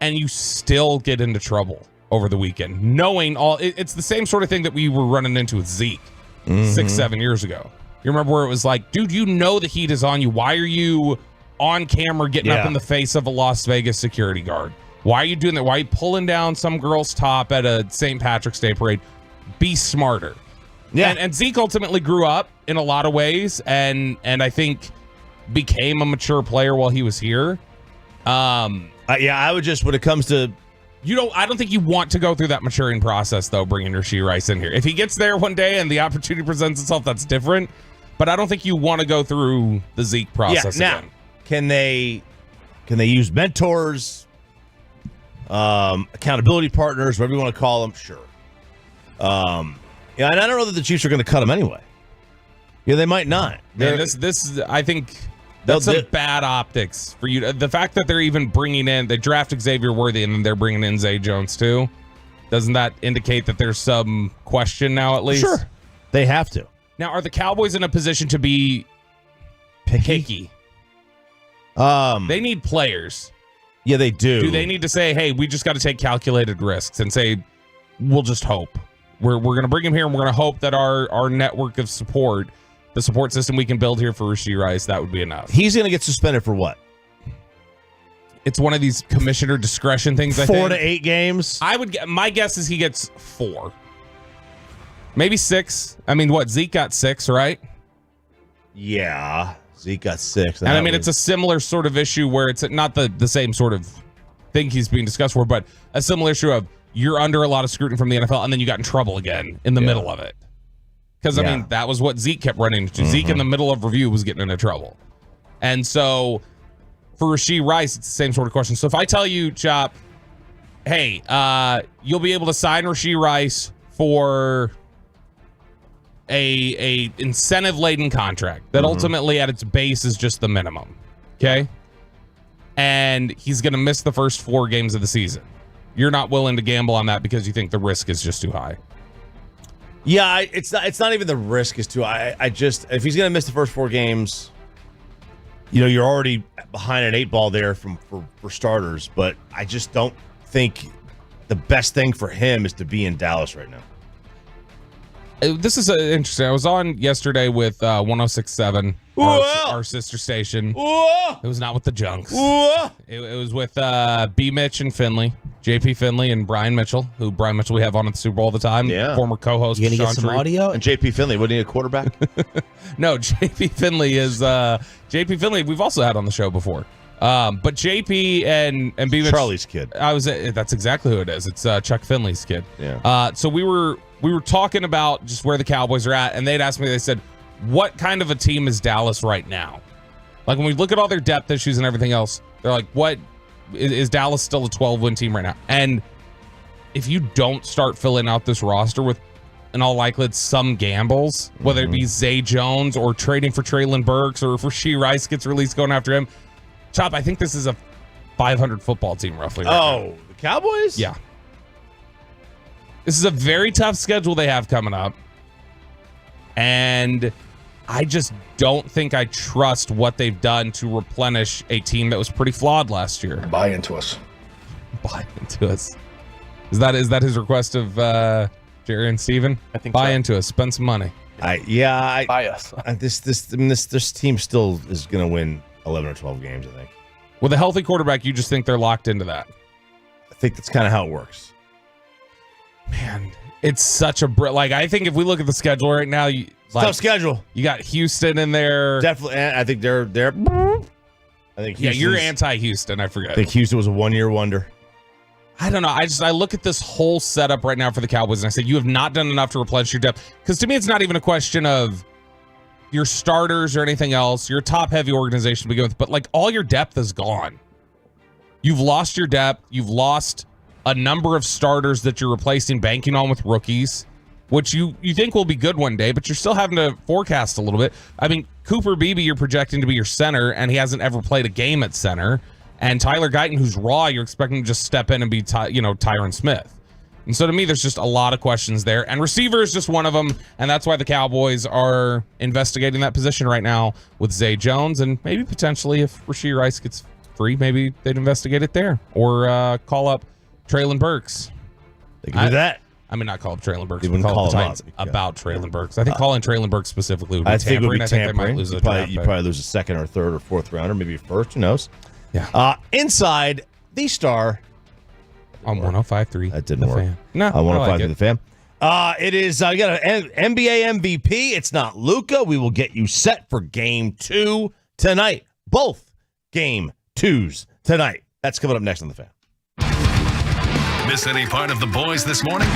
and you still get into trouble over the weekend, knowing it's the same sort of thing that we were running into with Zeke 6-7 years ago. You remember where it was like, dude, the heat is on you. Why are you on camera getting up in the face of a Las Vegas security guard? Why are you doing that? Why are you pulling down some girl's top at a St. Patrick's Day parade? Be smarter. Yeah. And Zeke ultimately grew up in a lot of ways and I think became a mature player while he was here. I would just, when it comes to, I don't think you want to go through that maturing process, though, bringing Rashi Rice in here. If he gets there one day and the opportunity presents itself, that's different. But I don't think you want to go through the Zeke process again. Now, can they use mentors, accountability partners, whatever you want to call them? Sure. And I don't know that the Chiefs are going to cut him anyway. Yeah, they might not. This I think that's some bad optics for you. The fact that they're even bringing in, they drafted Xavier Worthy and then they're bringing in Zay Jones too. Doesn't that indicate that there's some question now at least? Sure. They have to. Now, are the Cowboys in a position to be picky? They need players. Yeah, they do. Do they need to say, hey, we just got to take calculated risks and say, we'll just hope. We're going to bring him here and we're going to hope that our network of support, the support system we can build here for Rashi Rice, that would be enough. He's going to get suspended for what? It's one of these commissioner discretion things, I think. 4 to 8 games? My guess is he gets 4. Maybe 6. I mean, Zeke got 6, right? Yeah. Zeke got 6. And I mean, it's a similar sort of issue where it's not the same sort of thing he's being discussed for, but a similar issue of you're under a lot of scrutiny from the NFL and then you got in trouble again in the middle of it. Because, I mean, that was what Zeke kept running into. Zeke in the middle of review was getting into trouble. And so for Rashi Rice, it's the same sort of question. So if I tell you, Chop, hey, you'll be able to sign Rashi Rice for a incentive-laden contract that ultimately at its base is just the minimum, okay? And he's going to miss the first 4 games of the season. You're not willing to gamble on that because you think the risk is just too high. Yeah, it's not even the risk is too high. I just, if he's going to miss the first 4 games, you're already behind an 8 ball there for starters, but I just don't think the best thing for him is to be in Dallas right now. This is interesting. I was on yesterday with 106.7, our sister station. It was not with the Junks. It was with B. Mitch and Finley, JP Finley and Brian Mitchell, who Brian Mitchell we have on at the Super Bowl all the time. Yeah. Former co-host. You gonna get some audio? And JP Finley, wasn't he a quarterback? No, JP Finley is JP Finley. We've also had on the show before. But JP and B. Mitch, Charlie's kid. That's exactly who it is. It's Chuck Finley's kid. Yeah. So we were talking about just where the Cowboys are at, and they'd asked me, they said, what kind of a team is Dallas right now? Like, when we look at all their depth issues and everything else, they're like, what is Dallas still a 12-win team right now? And if you don't start filling out this roster with, in all likelihood, some gambles, whether it be Zay Jones or trading for Treylon Burks or if Rashi Rice gets released going after him, Chop, I think this is a 500 football team roughly right now. The Cowboys? Yeah. This is a very tough schedule they have coming up. And I just don't think I trust what they've done to replenish a team that was pretty flawed last year. Buy into us. Buy into us. Is that his request of Jerry and Steven? I think buy so. into us. Spend some money. Buy us. This team still is going to win 11 or 12 games, I think. With a healthy quarterback, you just think they're locked into that. I think that's kind of how it works. Man, it's such a I think if we look at the schedule right now, Tough schedule. You got Houston in there. Definitely, I think they're. I think you're anti-Houston. I forget. I think Houston was a 1-year wonder. I don't know. I look at this whole setup right now for the Cowboys, and I said you have not done enough to replenish your depth. Because to me, it's not even a question of your starters or anything else. You're a top-heavy organization to begin with, but like all your depth is gone. You've lost your depth. You've lost a number of starters that you're replacing, banking on with rookies, which you think will be good one day, but you're still having to forecast a little bit. I mean, Cooper Beebe, you're projecting to be your center, and he hasn't ever played a game at center. And Tyler Guyton, who's raw, you're expecting to just step in and be, Tyron Smith. And so to me, there's just a lot of questions there. And receiver is just one of them, and that's why the Cowboys are investigating that position right now with Zay Jones, and maybe potentially if Rashi Rice gets free, maybe they'd investigate it there or call up Treylon Burks. They can do that. I mean, not call up Treylon Burks, They but wouldn't call up the call him Titans up. about Treylon Burks. I think calling Treylon Burks specifically would be I think it would be tampering. I think they tampering. might lose a You draft pick. probably lose a second or third or fourth rounder, maybe a first. Who knows? Yeah. Inside the Star on 105.3. That didn't The work. Fan. No, I want to like find it. the fan. It is, you got an NBA MVP. It's not Luka. We will get you set for game 2 tonight. Both game 2s tonight. That's coming up next on The Fan. Miss any part of the boys this morning?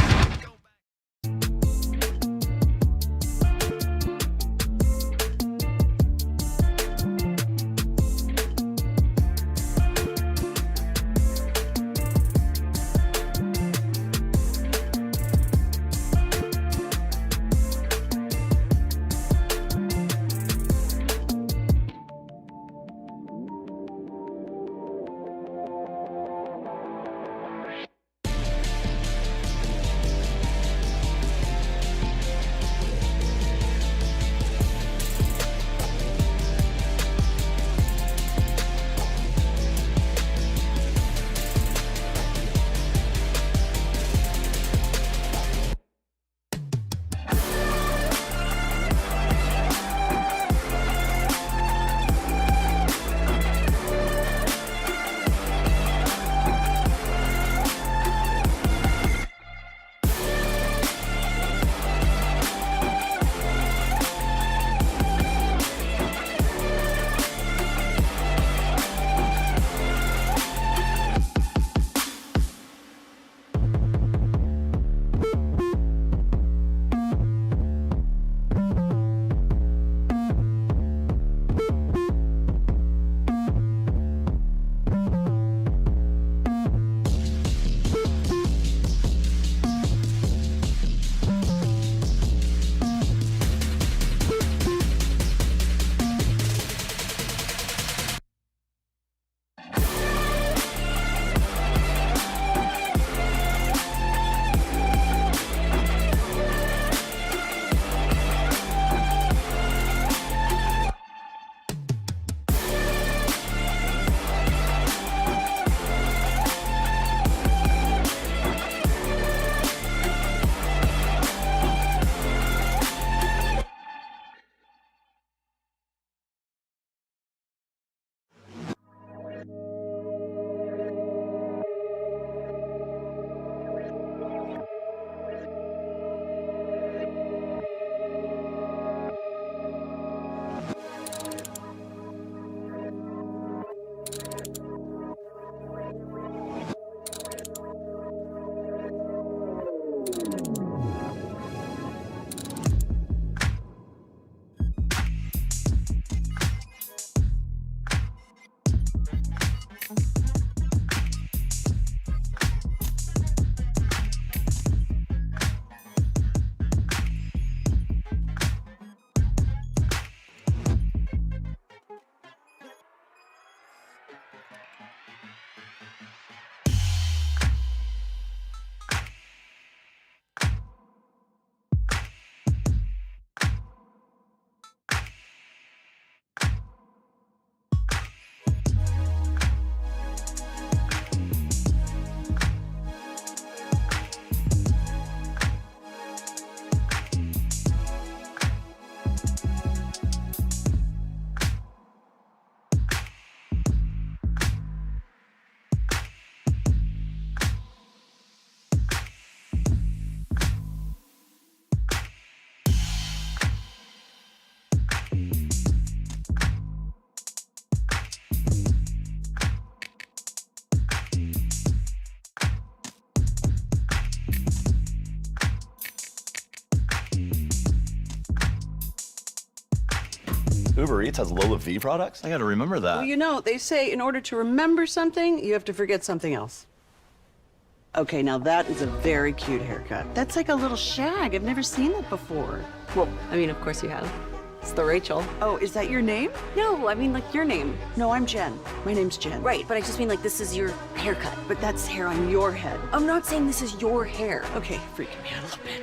Uber Eats has Lola V products? I gotta remember that. Well, you know, they say in order to remember something, you have to forget something else. Okay, now that is a very cute haircut. That's like a little shag. I've never seen that before. Well, I mean, of course you have. It's the Rachel. Oh, is that your name? No, I mean like your name. No, I'm Jen. My name's Jen. Right, but I just mean like this is your haircut. But that's hair on your head. I'm not saying this is your hair. Okay, freaking me out a little bit.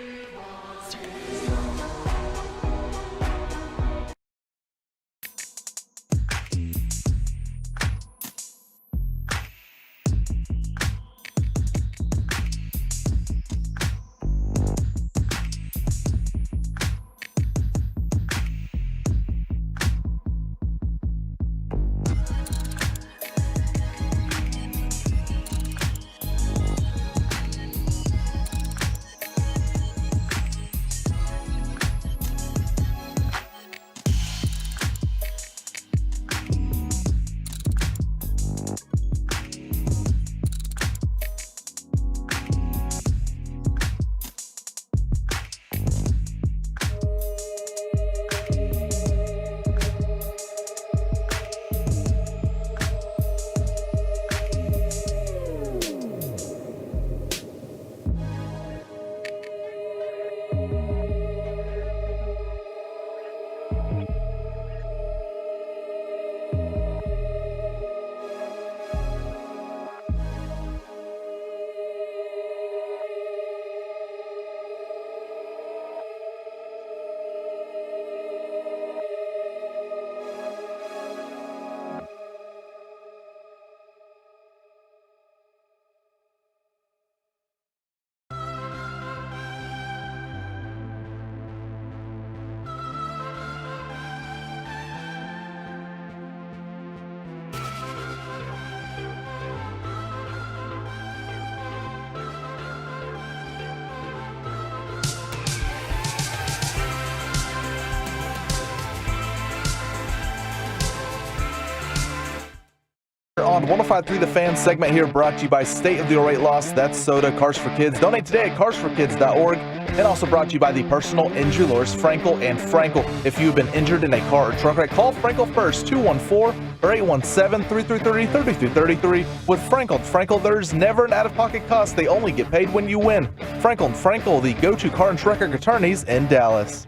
105.3 The Fan segment here brought to you by State of the Weight Loss. That's soda, Cars for Kids. Donate today at carsforkids.org. And also brought to you by the personal injury lawyers, Frankel and Frankel. If you've been injured in a car or truck wreck, call Frankel first, 214 or 817-333-3333. With Frankel and Frankel, there's never an out-of-pocket cost. They only get paid when you win. Frankel and Frankel, the go-to car and truck wreck attorneys in Dallas.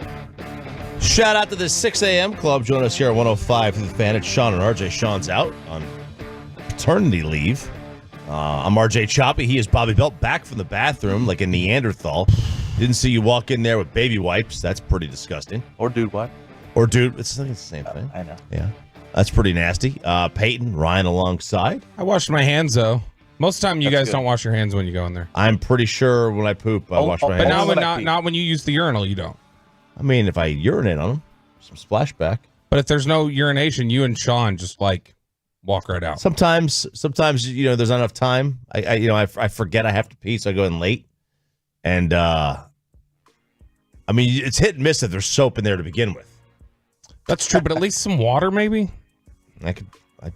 Shout out to the 6 a.m. club. Join us here at 105 for the Fan. It's Sean and RJ. Sean's out on paternity leave. I'm RJ Choppy. He is Bobby Belt, back from the bathroom like a Neanderthal. Didn't see you walk in there with baby wipes. That's pretty disgusting. Or dude wipe. Or dude. It's the same thing. I know. Yeah. That's pretty nasty. Peyton, Ryan alongside. I washed my hands, though. Most of the time, you guys don't wash your hands when you go in there. I'm pretty sure when I poop, I wash my hands. But not when you use the urinal, you don't. I mean, if I urinate on them, some splashback. But if there's no urination, you and Sean just like walk right out. Sometimes there's not enough time. I forget I have to pee, so I go in late. And I mean, it's hit and miss if there's soap in there to begin with. That's true, but at least some water, maybe. I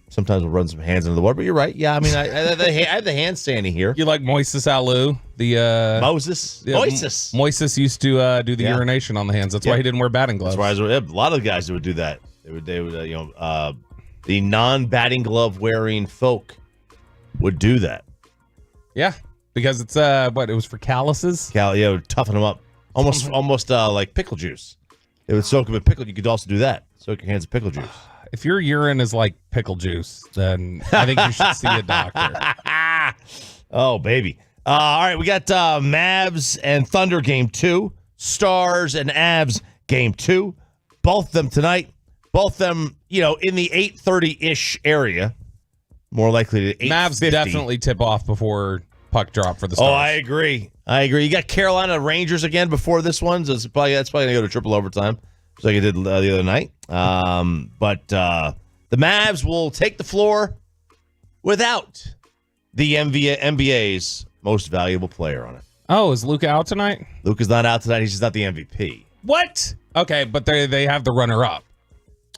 sometimes will run some hands into the water, but you're right. Yeah, I mean, I have the hand sandy here. You like Moises Alou, the Moses? Yeah, Moises. Moises used to do the urination on the hands. That's why he didn't wear batting gloves. That's why a lot of the guys would do that. They would the non-batting glove wearing folk would do that. Yeah, because it's it was for calluses. It would toughen them up, almost like pickle juice. It would soak them in pickle. You could also do that. Soak your hands in pickle juice. If your urine is like pickle juice, then I think you should see a doctor. Oh, baby. All right, we got Mavs and Thunder game 2, Stars and Avs game 2. Both of them tonight. Both of them, in the 8:30-ish area. More likely to 8:50. Mavs definitely tip off before puck drop for the Stars. Oh, I agree. You got Carolina Rangers again before this one, so that's probably going to go to triple overtime, just like it did the other night. But the Mavs will take the floor without the NBA's most valuable player on it. Oh, is Luka out tonight? Luka's not out tonight. He's just not the MVP. What? Okay, but they have the runner-up,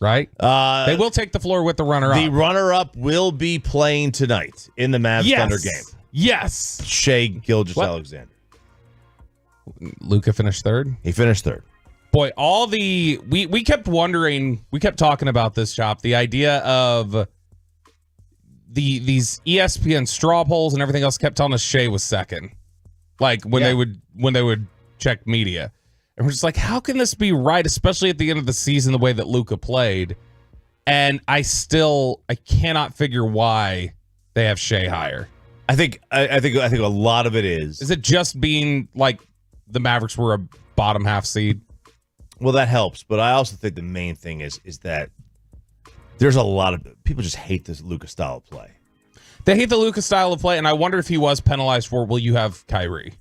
right? They will take the floor with the runner-up. The runner-up will be playing tonight in the Mavs Thunder game. Yes. Shai Gilgeous-Alexander. Luka finished third? He finished third. Boy, we kept wondering, we kept talking about this, Chop, the idea of these ESPN straw polls and everything else kept telling us Shai was second. Like when they would check media. And we're just like, how can this be right, especially at the end of the season, the way that Luka played? And I cannot figure why they have Shai higher. I think a lot of it is. Is it just being like the Mavericks were a bottom half seed? Well, that helps, but I also think the main thing is that there's a lot of people just hate this Luka style of play. They hate the Luka style of play, and I wonder if he was penalized for, will you have Kyrie?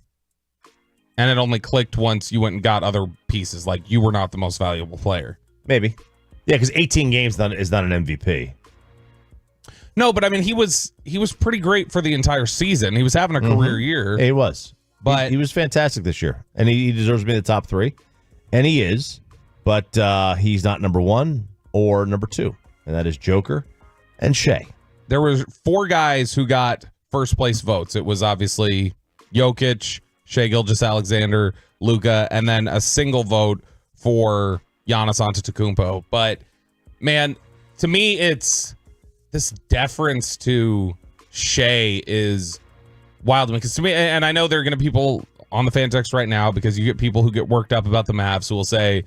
And it only clicked once you went and got other pieces, like you were not the most valuable player. Maybe. Yeah, because 18 games is not an MVP. No, but I mean, he was pretty great for the entire season. He was having a career year. He was. But he was fantastic this year, and he deserves to be in the top 3. And he is, but he's not number 1 or number 2, and that is Joker and Shai. There were 4 guys who got first place votes. It was obviously Jokic, Shai Gilgeous-Alexander, Luka, and then a single vote for Giannis Antetokounmpo. But man, to me, it's this deference to Shai is wild to me. Because to me, and I know there are going to be people on the fan text right now, because you get people who get worked up about the Mavs who will say,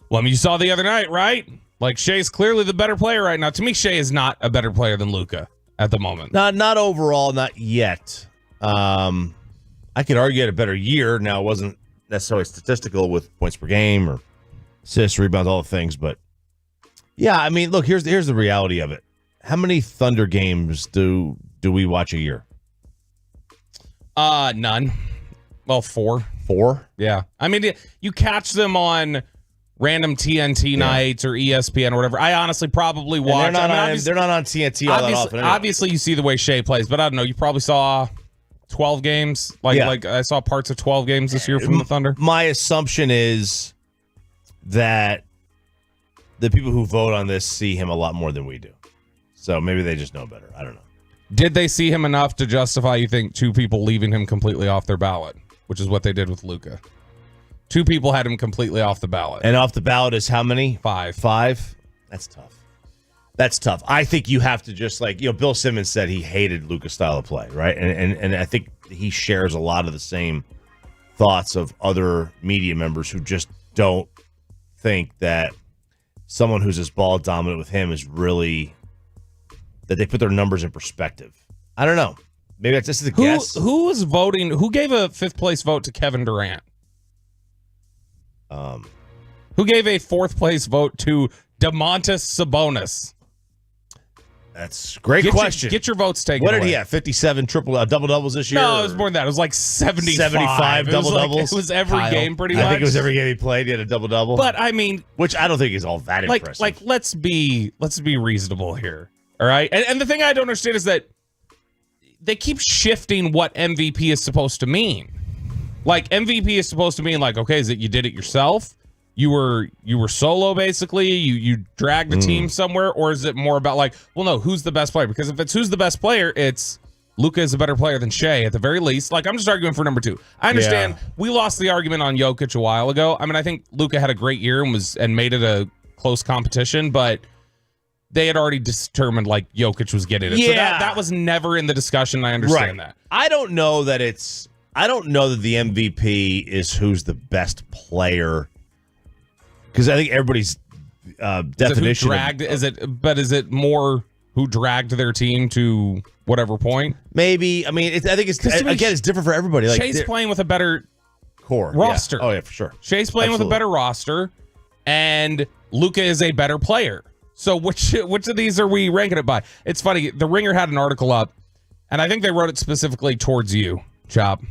well, I mean, you saw the other night, right? Like, Shai's clearly the better player right now. To me, Shai is not a better player than Luka at the moment. Not overall, not yet. I could argue at a better year. Now, it wasn't necessarily statistical with points per game or assists, rebounds, all the things. But, yeah, I mean, look, here's the reality of it. How many Thunder games do we watch a year? None. Well, 4. 4? Yeah. I mean, you catch them on random TNT nights or ESPN or whatever. I honestly probably watch. They're not on TNT all that often. Anyway. Obviously, you see the way Shai plays, but I don't know. You probably saw 12 games. Like I saw parts of 12 games this year from the Thunder. My assumption is that the people who vote on this see him a lot more than we do. So maybe they just know better. I don't know. Did they see him enough to justify, you think, two people leaving him completely off their ballot, which is what they did with Luka? Two people had him completely off the ballot. And off the ballot is how many? 5. 5? That's tough. That's tough. I think you have to just Bill Simmons said he hated Luka's style of play, right? And I think he shares a lot of the same thoughts of other media members who just don't think that someone who's as ball dominant with him is really that they put their numbers in perspective. I don't know. Maybe that's just a guess. Who was voting? Who gave a 5th place vote to Kevin Durant? Who gave a 4th place vote to Domantas Sabonis? That's a great question. Get your votes taken. What did he have? 57 double doubles this year? No, it was more than that. It was like 75 double doubles. It was every game pretty much. I think it was every game he played. He had a double double. But I mean, which I don't think is all that impressive. Like let's be reasonable here. All right. And the thing I don't understand is that they keep shifting what MVP is supposed to mean. Like MVP is supposed to mean okay, is it you did it yourself? You were solo basically. You dragged a team somewhere, or is it more about no, who's the best player? Because if it's who's the best player, it's Luka is a better player than Shea at the very least. I'm just arguing for number 2. I understand we lost the argument on Jokic a while ago. I mean, I think Luka had a great year and made it a close competition, but they had already determined Jokic was getting it. Yeah. So that was never in the discussion. I understand that. I don't know that the MVP is who's the best player. Because I think everybody's definition is it more who dragged their team to whatever point? Maybe. I mean, I think it's different for everybody. Shea's playing with a better core roster. Yeah. Oh yeah, for sure. Shea's playing with a better roster, and Luka is a better player. So which of these are we ranking it by? It's funny. The Ringer had an article up, and I think they wrote it specifically towards you, Chop.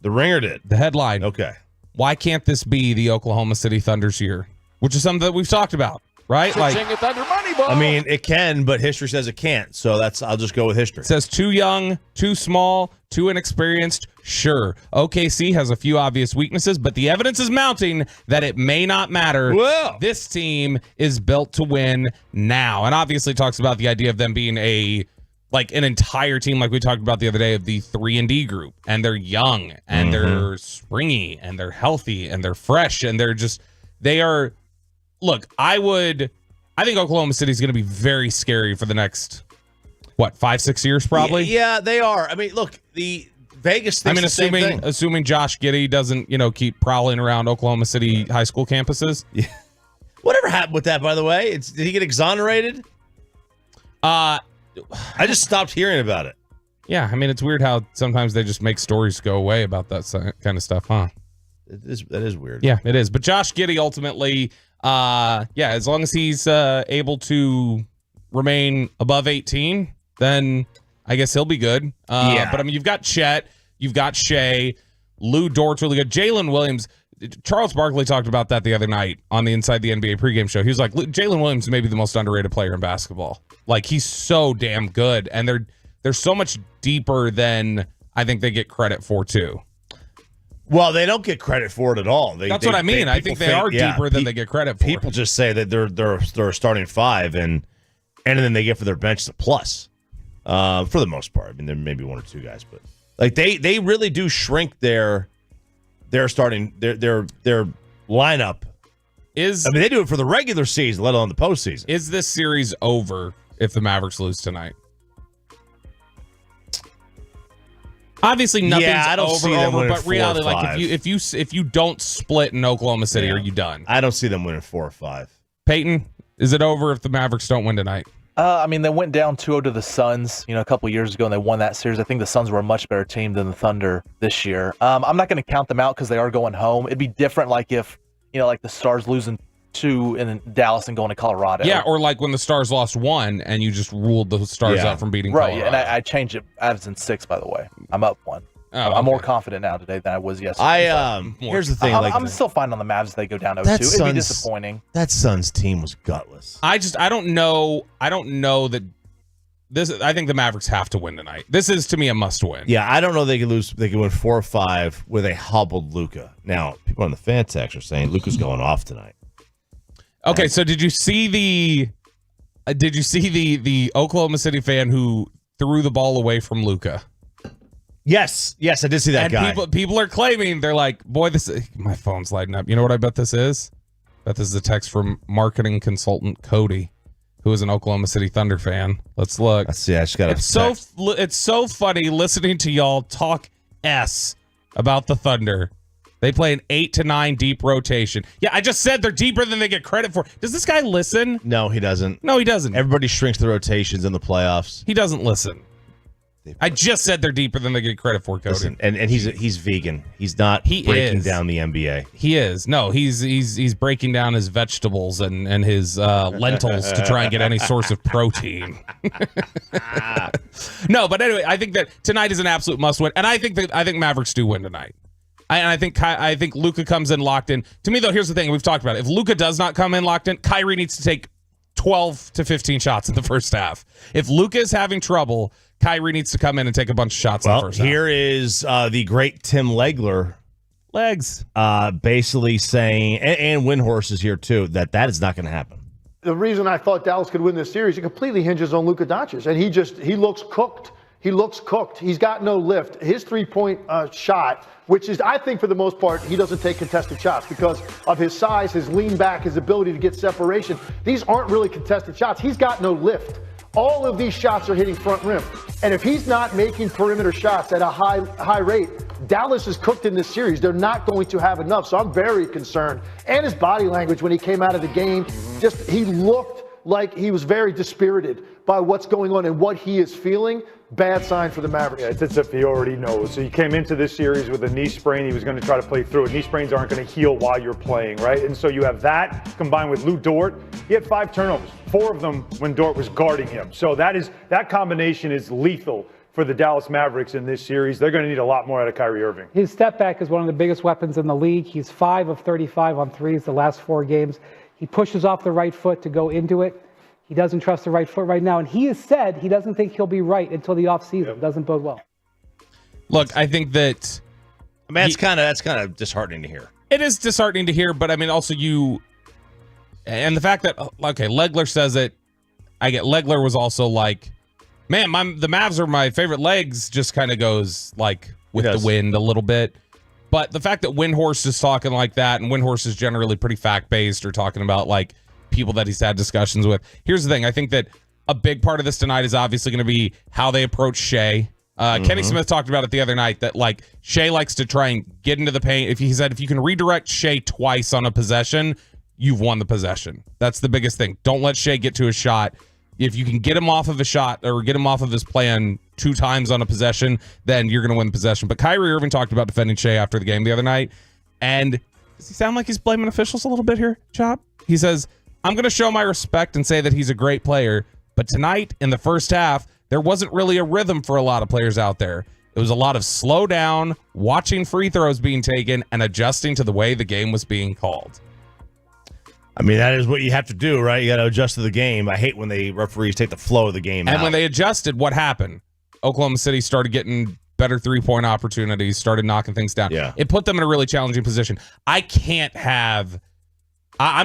The Ringer did. The headline. Okay. Why can't this be the Oklahoma City Thunder's year? Which is something that we've talked about, right? I mean, it can, but history says it can't. So I'll just go with history. It says too young, too small, too inexperienced. Sure. OKC has a few obvious weaknesses, but the evidence is mounting that it may not matter. Well, this team is built to win now. And obviously talks about the idea of them being an entire team like we talked about the other day of the 3-and-D group, and they're young and they're springy and they're healthy and they're fresh and I think Oklahoma City is going to be very scary for the next 5-6 years probably. Yeah, they are. I mean, look, the Vegas thinks the same thing. Assuming Josh Giddey doesn't keep prowling around Oklahoma City high school campuses. Yeah. Whatever happened with that, by the way? Did he get exonerated? I just stopped hearing about it. Yeah, I mean, it's weird how sometimes they just make stories go away about that kind of stuff, huh? That is weird. Yeah, it is. But Josh Giddey ultimately, as long as he's able to remain above 18, then I guess he'll be good. But I mean, you've got Chet, you've got Shea, Lou Dort's really good. Jalen Williams, Charles Barkley talked about that the other night on the Inside the NBA pregame show. He was like, Jalen Williams may be the most underrated player in basketball. He's so damn good, and they're so much deeper than I think they get credit for too. Well, they don't get credit for it at all. That's what I mean. I think they are deeper than they get credit for. People just say that they're starting 5, and then they get for their bench a plus. For the most part, I mean, there may be 1 or 2 guys, but they really do shrink their starting their lineup. They do it for the regular season, let alone the postseason. Is this series over if the Mavericks lose tonight? Obviously, nothing's over, but reality, if you don't split in Oklahoma City, are you done? I don't see them winning 4 or 5. Peyton, is it over if the Mavericks don't win tonight? I mean, they went down 2-0 to the Suns, a couple years ago, and they won that series. I think the Suns were a much better team than the Thunder this year. I'm not going to count them out because they are going home. It'd be different, if the Stars losing 2 in Dallas and going to Colorado. Yeah, or when the Stars lost 1 and you just ruled the Stars out from beating Colorado. Right, and I changed it. I was in 6, by the way. I'm up 1. I'm more confident now today than I was yesterday. Here's the thing. I'm still fine on the Mavs if they go down 0-2. It'd be disappointing. That Suns team was gutless. I don't know that this. I think the Mavericks have to win tonight. This is, to me, a must-win. Yeah, I don't know they could lose. They could win 4 or 5 with a hobbled Luka. Now, people on the fan text are saying Luka's going off tonight. Okay, so did you see the Oklahoma City fan who threw the ball away from Luka. Yes, I did see that guy. People are claiming, they're like, boy, my phone's lighting up. You know what I bet this is? I bet this is a text from marketing consultant Cody, who is an Oklahoma City Thunder fan. Let's look. Let's see. I just got It's so funny listening to y'all talk about the Thunder. They play an 8 to 9 deep rotation. Yeah, I just said they're deeper than they get credit for. Does this guy listen? No, he doesn't. No, he doesn't. Everybody shrinks the rotations in the playoffs. He doesn't listen. I just said they're deeper than they get credit for, Cody. Listen, and he's vegan. He's not breaking down the NBA. He is. No, he's breaking down his vegetables and his lentils to try and get any source of protein. No, but anyway, I think that tonight is an absolute must win, and I think Mavericks do win tonight. I think Luka comes in locked in. To me, though, here's the thing we've talked about it. If Luka does not come in locked in, Kyrie needs to take 12 to 15 shots in the first half. If Luka is having trouble, Kyrie needs to come in and take a bunch of shots in the first half. Here is the great Tim Legler. Legs. Basically saying, and Windhorse is here too, that is not going to happen. The reason I thought Dallas could win this series, it completely hinges on Luka Doncic. And he looks cooked. He looks cooked. He's got no lift. His three-point shot, which is, I think for the most part, he doesn't take contested shots because of his size, his lean back, his ability to get separation. These aren't really contested shots. He's got no lift. All of these shots are hitting front rim. And if he's not making perimeter shots at a high rate, Dallas is cooked in this series. They're not going to have enough. So I'm very concerned. And his body language when he came out of the game, he looked like he was very dispirited by what's going on and what he is feeling. Bad sign for the Mavericks. Yeah, it's as if he already knows. So he came into this series with a knee sprain. He was going to try to play through it. Knee sprains aren't going to heal while you're playing, right? And so you have that combined with Lou Dort. He had 5 turnovers, 4 of them when Dort was guarding him. So that combination is lethal for the Dallas Mavericks in this series. They're going to need a lot more out of Kyrie Irving. His step back is one of the biggest weapons in the league. He's 5 of 35 on threes the last 4 games. He pushes off the right foot to go into it. He doesn't trust the right foot right now, and he has said he doesn't think he'll be right until the offseason. Yep. Doesn't bode well. Look, I think that that's kind of disheartening to hear. It is disheartening to hear, but I mean, also and the fact that Legler says it. I get Legler was also like, man, the Mavs are my favorite legs. Just kind of goes like with the wind a little bit. But the fact that Windhorse is talking like that, and Windhorse is generally pretty fact based, or talking about like people that he's had discussions with. Here's the thing. I think that a big part of this tonight is obviously going to be how they approach Shea. Kenny Smith talked about it the other night that like Shea likes to try and get into the paint. He said if you can redirect Shea twice on a possession, you've won the possession. That's the biggest thing. Don't let Shea get to a shot. If you can get him off of a shot or get him off of his plan 2 times on a possession, then you're going to win the possession. But Kyrie Irving talked about defending Shea after the game the other night. And does he sound like he's blaming officials a little bit here, Chop? He says, I'm going to show my respect and say that he's a great player, but tonight in the first half, there wasn't really a rhythm for a lot of players out there. It was a lot of slow down, watching free throws being taken, and adjusting to the way the game was being called. I mean, that is what you have to do, right? You got to adjust to the game. I hate when the referees take the flow of the game And out. when they adjusted, what happened? Oklahoma City started getting better 3-point opportunities, started knocking things down. Yeah. It put them in a really challenging position. I'm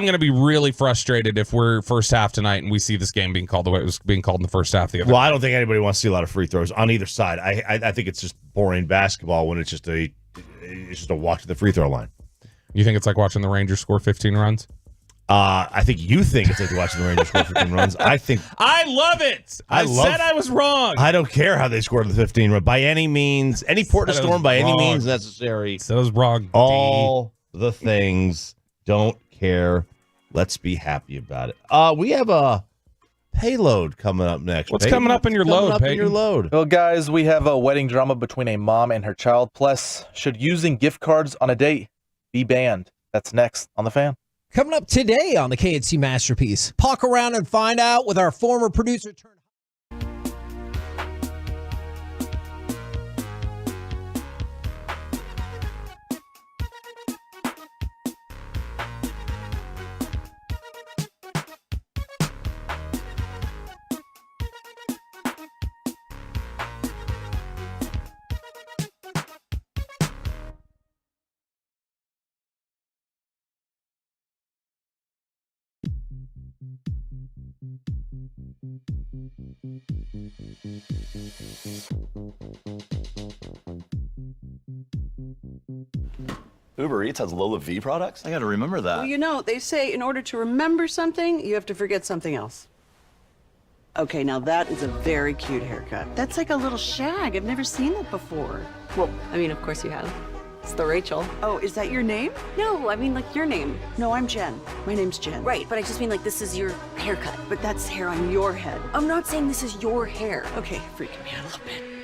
going to be really frustrated if we're first half tonight and we see this game being called the way it was being called in the first half the other Well, night. I don't think anybody wants to see a lot of free throws on either side. I think it's just boring basketball when it's just a walk to the free throw line. You think it's like watching the Rangers score 15 runs? I think you think it's like watching the Rangers score 15 runs. I love it. I said I was wrong. I don't care how they scored the 15 run by any means, any Portland Storm by any means necessary. So it was wrong. All the things. Don't care. Let's be happy about it. We have a payload coming up next. What's coming up in your load, Peyton? Well, guys, we have a wedding drama between a mom and her child. Plus, should using gift cards on a date be banned? That's next on The Fan. Coming up today on the KNC Masterpiece. Talk around and find out with our former producer. Uber Eats has Lola V products? I gotta remember that. Well, you know, they say in order to remember something, you have to forget something else. Okay, now that is a very cute haircut. That's like a little shag. I've never seen that before. Well, I mean, of course you have. It's the Rachel. Oh, is that your name? No, I mean, like your name. No, I'm Jen. My name's Jen. Right, but I just mean like this is your haircut. But that's hair on your head. I'm not saying this is your hair. Okay, freaking me out a little bit.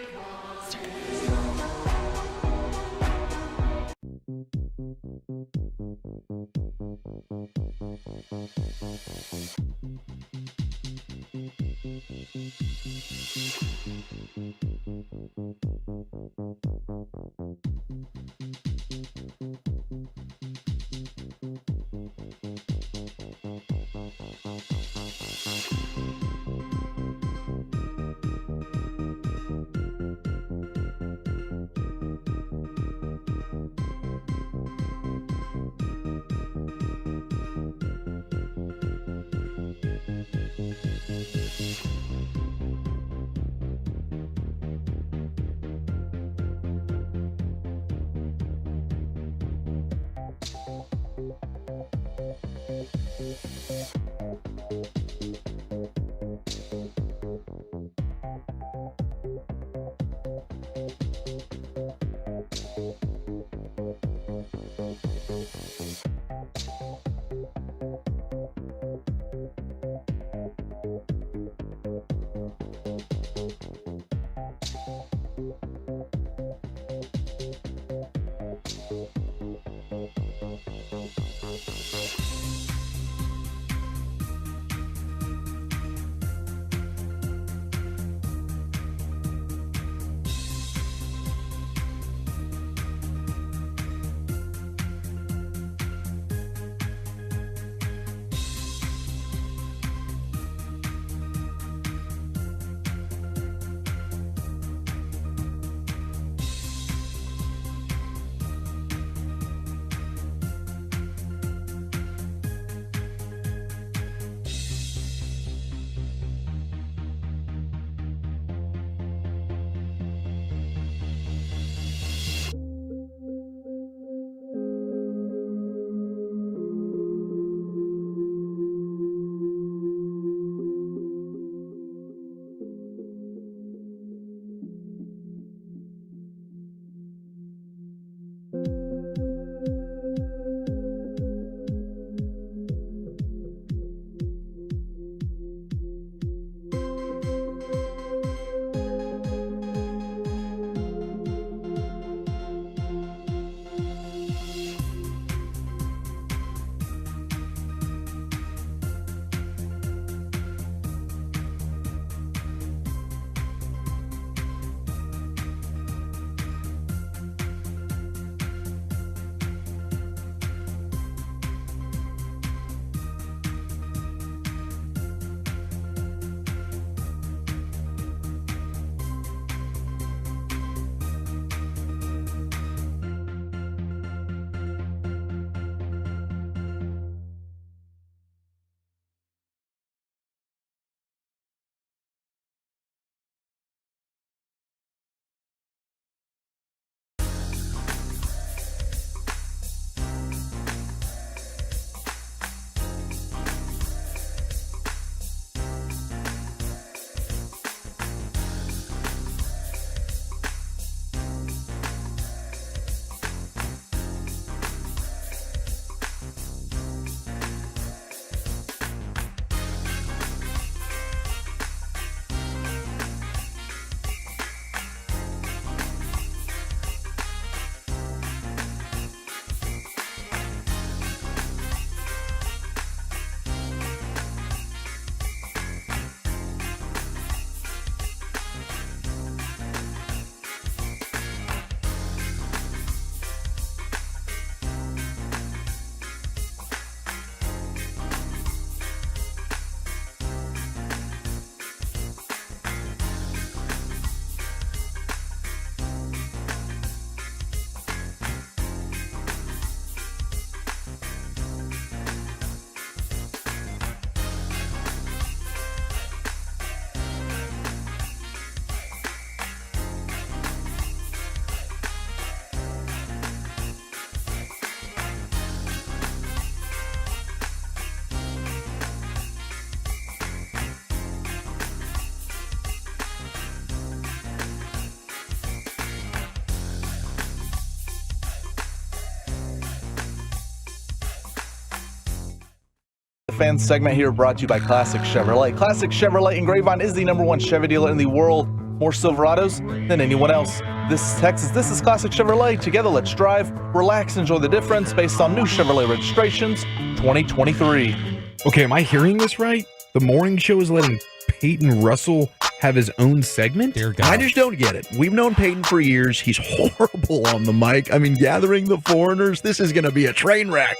fan segment here brought to you by Classic Chevrolet. Classic Chevrolet in Grapevine is the #1 Chevy dealer in the world. More Silverados than anyone else. This is Texas. This is Classic Chevrolet. Together, let's drive, relax, enjoy the difference based on new Chevrolet registrations 2023. Okay, am I hearing this right? The morning show is letting Peyton Russell have his own segment? Dear God. I just don't get it. We've known Peyton for years. He's horrible on the mic. I mean, gathering the foreigners, this is going to be a train wreck.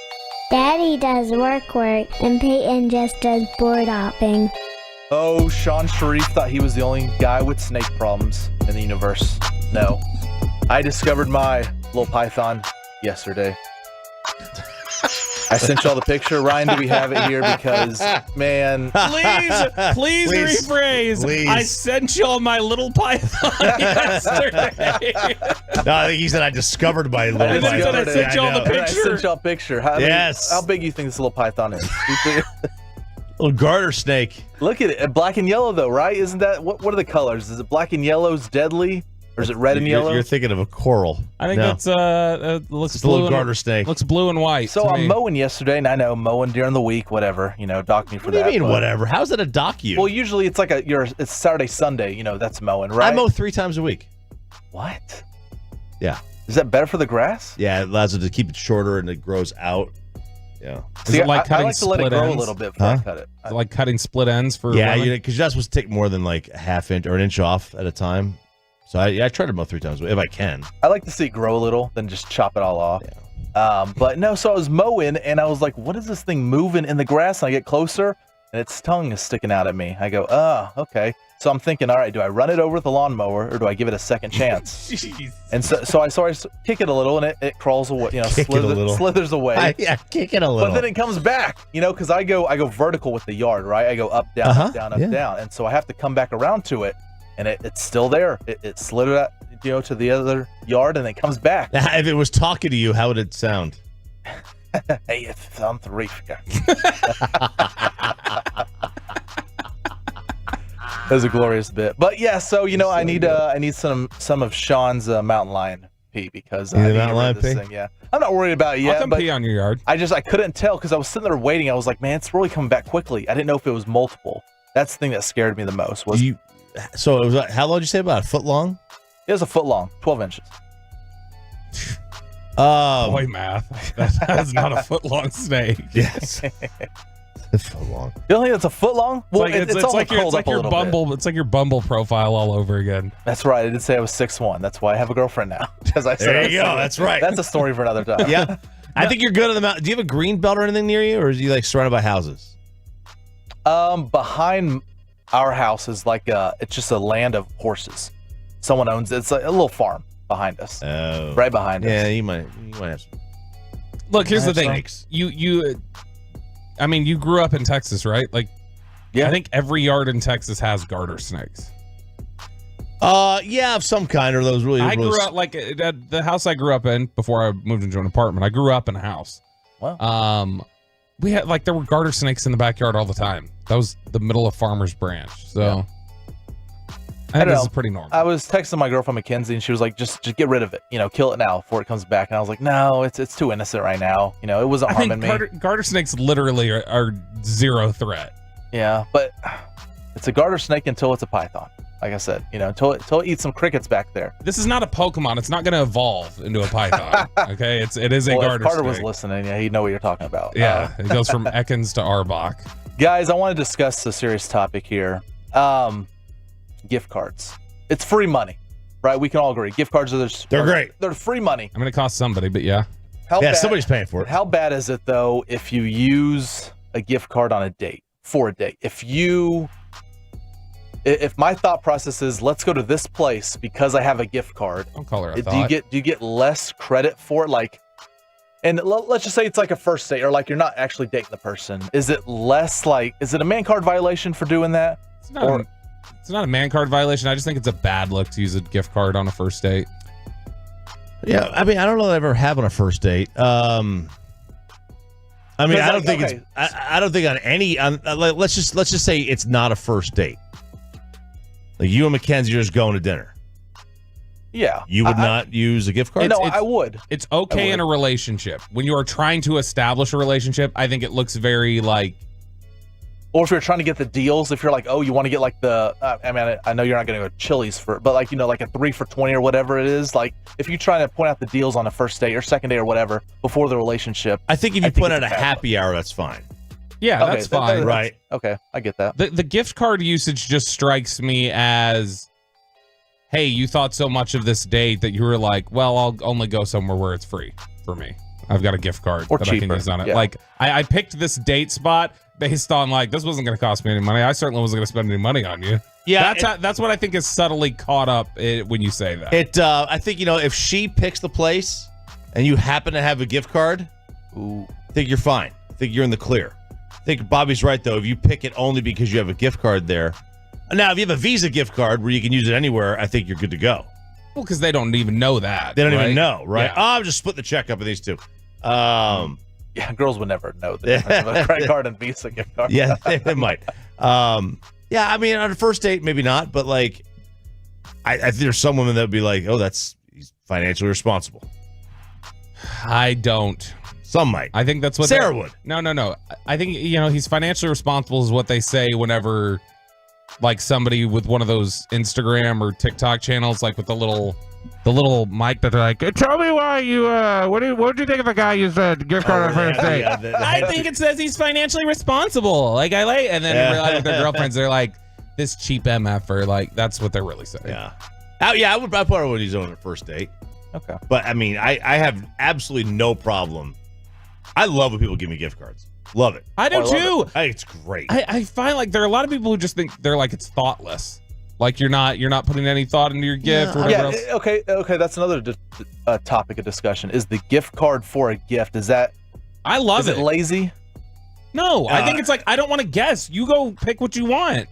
Daddy does work, and Peyton just does board hopping. Oh, Sean Sharif thought he was the only guy with snake problems in the universe. No. I discovered my little python yesterday. I sent y'all the picture. Ryan, do we have it here? Because, man. Please rephrase. Please. I sent y'all my little python yesterday. No, I think he said I discovered my little And then he said I python. sent y'all the I picture. sent y'all a picture. How big do you think this little python is? Little garter snake. Look at it. Black and yellow, though, right? Isn't that what are the colors? Is it black and yellow's deadly? Or is it red and yellow? You're thinking of a coral. I think that's looks It's a blue little and, garter snake. Looks blue and white. So to I'm me. mowing yesterday, and I know mowing during the week, whatever. Dock me for What do that. you mean, but- whatever? How's that a dock you? Well, usually it's like it's Saturday, Sunday. That's mowing, right? I mow 3 times a week. What? Yeah. Is that better for the grass? Yeah, it allows it to keep it shorter and it grows out. Yeah. Is it like I cutting like to let it split grow ends? a little bit before I cut it. Is it like cutting split ends for Yeah, women? because you're not supposed to take more than like a ½ inch or an inch off at a time. So I try to mow 3 times a week if I can. I like to see it grow a little, then just chop it all off. Yeah. But no, so I was mowing, and I was like, what is this thing moving in the grass? And I get closer, and its tongue is sticking out at me. I go, okay. So I'm thinking, all right, do I run it over with the lawnmower, or do I give it a second chance? Jeez. And so I kick it a little, and it crawls away, Kick it a little. slithers away. Yeah, kick it a little. But then it comes back, because I go vertical with the yard, right? I go up, down, up, down, up, down. And so I have to come back around to it, and it's still there. It slithered out, to the other yard, and it comes back. If it was talking to you, how would it sound? Hey, it's on the reef. That was a glorious bit. But yeah, so I need some of Sean's mountain lion pee because I need to mountain lion rid of this pee? thing. Yeah, I'm not worried about it I'll yet. come but pee on your yard. I couldn't tell because I was sitting there waiting. I was like, man, it's really coming back quickly. I didn't know if it was multiple. That's the thing that scared me the most. Was So it was, how long did you say? About a foot long? It was a foot long, 12 inches. Boy, math. That's not a foot long snake. Yes. A foot long. You don't think it's a foot long? Well, it's all curled up a little bit. It's like your Bumble profile all over again. That's right. I did say I was 6'1". That's why I have a girlriend now. As I said, There you go. That's right. That's a story for another time. Yeah. I think you're good on the mountain. Do you have a green belt or anything near you, or is you like surrounded by houses? Behind our house is like it's just a land of horses. Someone owns it. It's like a little farm behind us. Oh. Right behind us. Yeah, you might have some. Look, here's the thing. Snakes. You grew up in Texas, right? Like, yeah. I think every yard in Texas has garter snakes. Yeah, of some kind, or those really. I grew up like at the house I grew up in before I moved into an apartment. I grew up in a house. Wow. We had there were garter snakes in the backyard all the time. That was the middle of Farmer's Branch. So I think this is pretty normal. I was texting my girlfriend Mackenzie, and she was like, "Just get rid of it. Kill it now before it comes back." And I was like, "No, it's too innocent right now. It wasn't harming me." Garter snakes literally are zero threat. Yeah, but it's a garter snake until it's a python. Like I said, until it eats some crickets back there. This is not a Pokemon. It's not going to evolve into a python. Okay, it is a garter if Carter snake. was listening, yeah, he'd know what you're talking about. Yeah, it goes from Ekans to Arbok. Guys, I want to discuss a serious topic here. Gift cards. It's free money, right? We can all agree. Gift cards They're great. They're free money. I'm going to cost somebody, but yeah. Somebody's paying for it. How bad is it though if you use a gift card on a date for a date? If my thought process is let's go to this place because I have a gift card, Don't call her a do thought. you get less credit for it? And let's just say it's like a first date, or like you're not actually dating the person. Is it less is it a man card violation for doing that? It's not a man card violation. I just think it's a bad look to use a gift card on a first date. Yeah, I mean, I don't know that I ever have on a first date. I mean, I don't think it's. I don't think on any. Let's just say it's not a first date. Like you and Mackenzie are just going to dinner. Yeah, you would not use a gift card. I would. It's okay in a relationship when you are trying to establish a relationship. I think it looks very Or if you're trying to get the deals, if you're like, oh, you want to get like the, I know you're not going to go to Chili's but like, like a 3 for $20 or whatever it is. Like if you try to point out the deals on a first date or second date or whatever before the relationship. I think if you point out a happy hour, that's fine. Yeah, Okay, that's fine. Right. Okay, I get that. The gift card usage just strikes me as, hey, you thought so much of this date that you were like, well, I'll only go somewhere where it's free for me. I've got a gift card Or that I can cheaper, use on it. yeah. Like I picked this date spot based on like, this wasn't going to cost me any money. I certainly wasn't going to spend any money on you. Yeah, that's what I think is subtly caught up when you say that. I think, if she picks the place and you happen to have a gift card, I think you're fine. I think you're in the clear. I think Bobby's right, though. If you pick it only because you have a gift card there. Now, if you have a Visa gift card where you can use it anywhere, I think you're good to go. Well, because they don't even know that. They don't even know, right? Yeah. Oh, I'm just splitting the check up with these two. Yeah, girls would never know the difference of a credit card and Visa gift card. Yeah, they might. Yeah, I mean, on a first date, maybe not, but like, I think there's some women that would be like, oh, he's financially responsible. I don't. Some might. I think that's what Sarah would. No. I think, he's financially responsible is what they say whenever like somebody with one of those Instagram or TikTok channels, like with the little mic that they're like, tell me why you, what did you think of a guy used a gift card on first date? I think it says he's financially responsible. Like and then in real life with their girlfriends, they're like, this cheap MF-er, like that's what they're really saying. Yeah. I probably would use it on a first date. Okay. But I mean, I have absolutely no problem. I love when people give me gift cards. Love it. I do too. I think it's great. I find like there are a lot of people who just think they're like it's thoughtless. Like you're not putting any thought into your gift or whatever else. Okay. That's another topic of discussion. Is the gift card for a gift? Is that? I love it. Is it lazy? No, I think it's like I don't want to guess. You go pick what you want.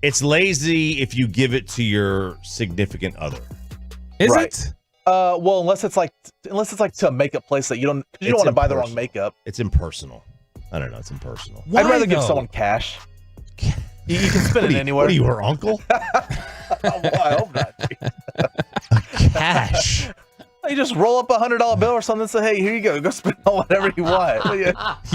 It's lazy if you give it to your significant other. Is it? Well, unless it's like to a makeup place that you don't want to buy the wrong makeup. It's impersonal. I don't know. It's impersonal. I'd rather give someone cash. You can spend it anywhere. What are you, her uncle? I hope not. Cash. You just roll up $100 bill or something and say, hey, here you go. Go spend on whatever you want. You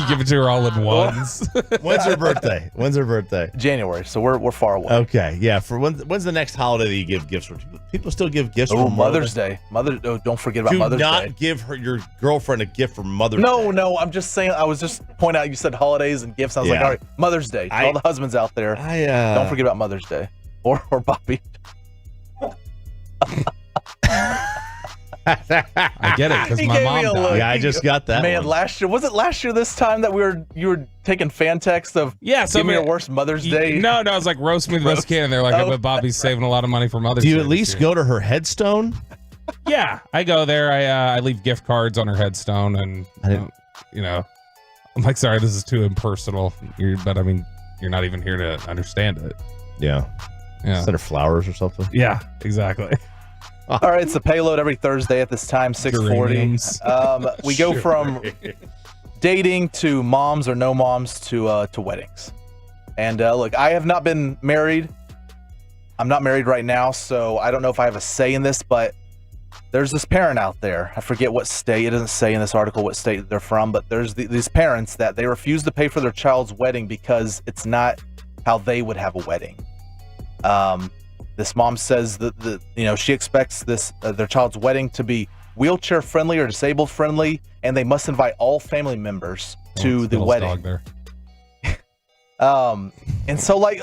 give it to her all in ones. When's her birthday? January. So we're far away. Okay. Yeah. For when's the next holiday that you give gifts for? People still give gifts for Mother's Day. Don't forget about Mother's Day. Do not give your girlfriend a gift for Mother's Day. No. I'm just saying. I was just pointing out. You said holidays and gifts. I was like, all right, Mother's Day. To all the husbands out there, don't forget about Mother's Day or Bobby. I get it because my mom died. Yeah, I just got that. Man, one. last year was it last year this time that you were taking fan text of give me your worst Mother's Day? No, I was like roast me the best can. And they're like, I bet Bobby's saving a lot of money for Mother's Day. Do you at least go to her headstone? Yeah, I go there. I leave gift cards on her headstone, and I'm like, sorry, this is too impersonal. But I mean, you're not even here to understand it. Yeah. Send her flowers or something. Yeah, exactly. All right, it's the payload every Thursday at this time, 6:40. We go from dating to moms or no moms to weddings. And look, I have not been married. I'm not married right now, so I don't know if I have a say in this, but there's this parent out there. I forget what state. It doesn't say in this article what state they're from, but there's these parents that they refuse to pay for their child's wedding because it's not how they would have a wedding. This mom says that she expects their child's wedding to be wheelchair friendly or disabled friendly, and they must invite all family members to the wedding. And so like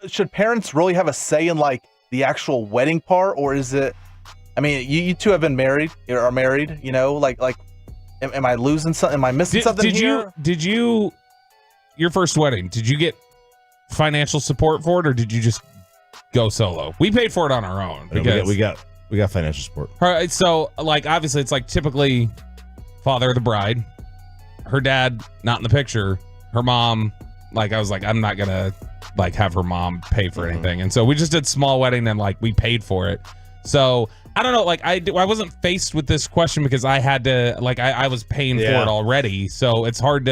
should parents really have a say in like the actual wedding part, or is it? I mean, you two have been married or are married. Am I losing something? Am I missing something here? Did you your first wedding? Did you get financial support for it, or did you just go solo? We paid for it on our own because we got financial support. All right, so like obviously it's like typically father of the bride, her dad not in the picture, her mom. Like I was like, I'm not gonna like have her mom pay for anything, and so we just did small wedding and like we paid for it. So I don't know, like I wasn't faced with this question because I had to like I was paying for it already, so it's hard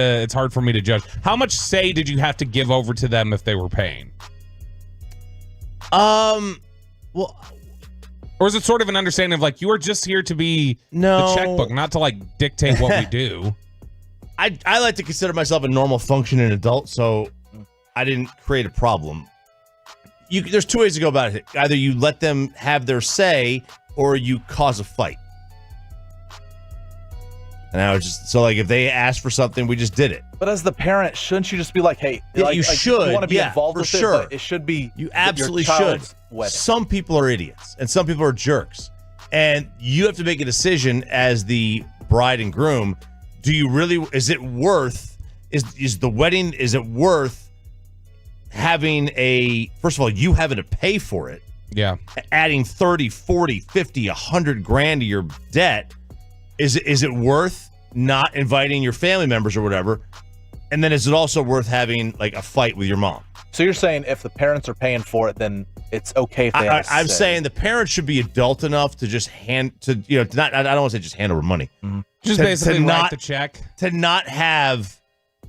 for me to judge. How much say did you have to give over to them if they were paying? Well, or is it sort of an understanding of like you are just here to be the checkbook, not to like dictate what we do? I like to consider myself a normal functioning adult, so I didn't create a problem. There's two ways to go about it. Either you let them have their say, or you cause a fight. And I was just so like, if they asked for something, we just did it. But as the parent, shouldn't you just be like, "Hey, Yeah, you should. You want to be Yeah, involved for with sure. it, but it should be You absolutely your should. child's wedding." Some people are idiots, and some people are jerks, and you have to make a decision as the bride and groom. Do you really? Is it worth? Is the wedding? Is it worth having a? First of all, you having to pay for it. Yeah. Adding 30, 40, 50, 100 grand to your debt. Is it worth not inviting your family members or whatever? And then is it also worth having like a fight with your mom? So you're saying if the parents are paying for it, then it's okay if they have a I'm say. saying the parents should be adult enough to just I don't want to say just hand over money. Mm-hmm. Just basically write the check. To not have,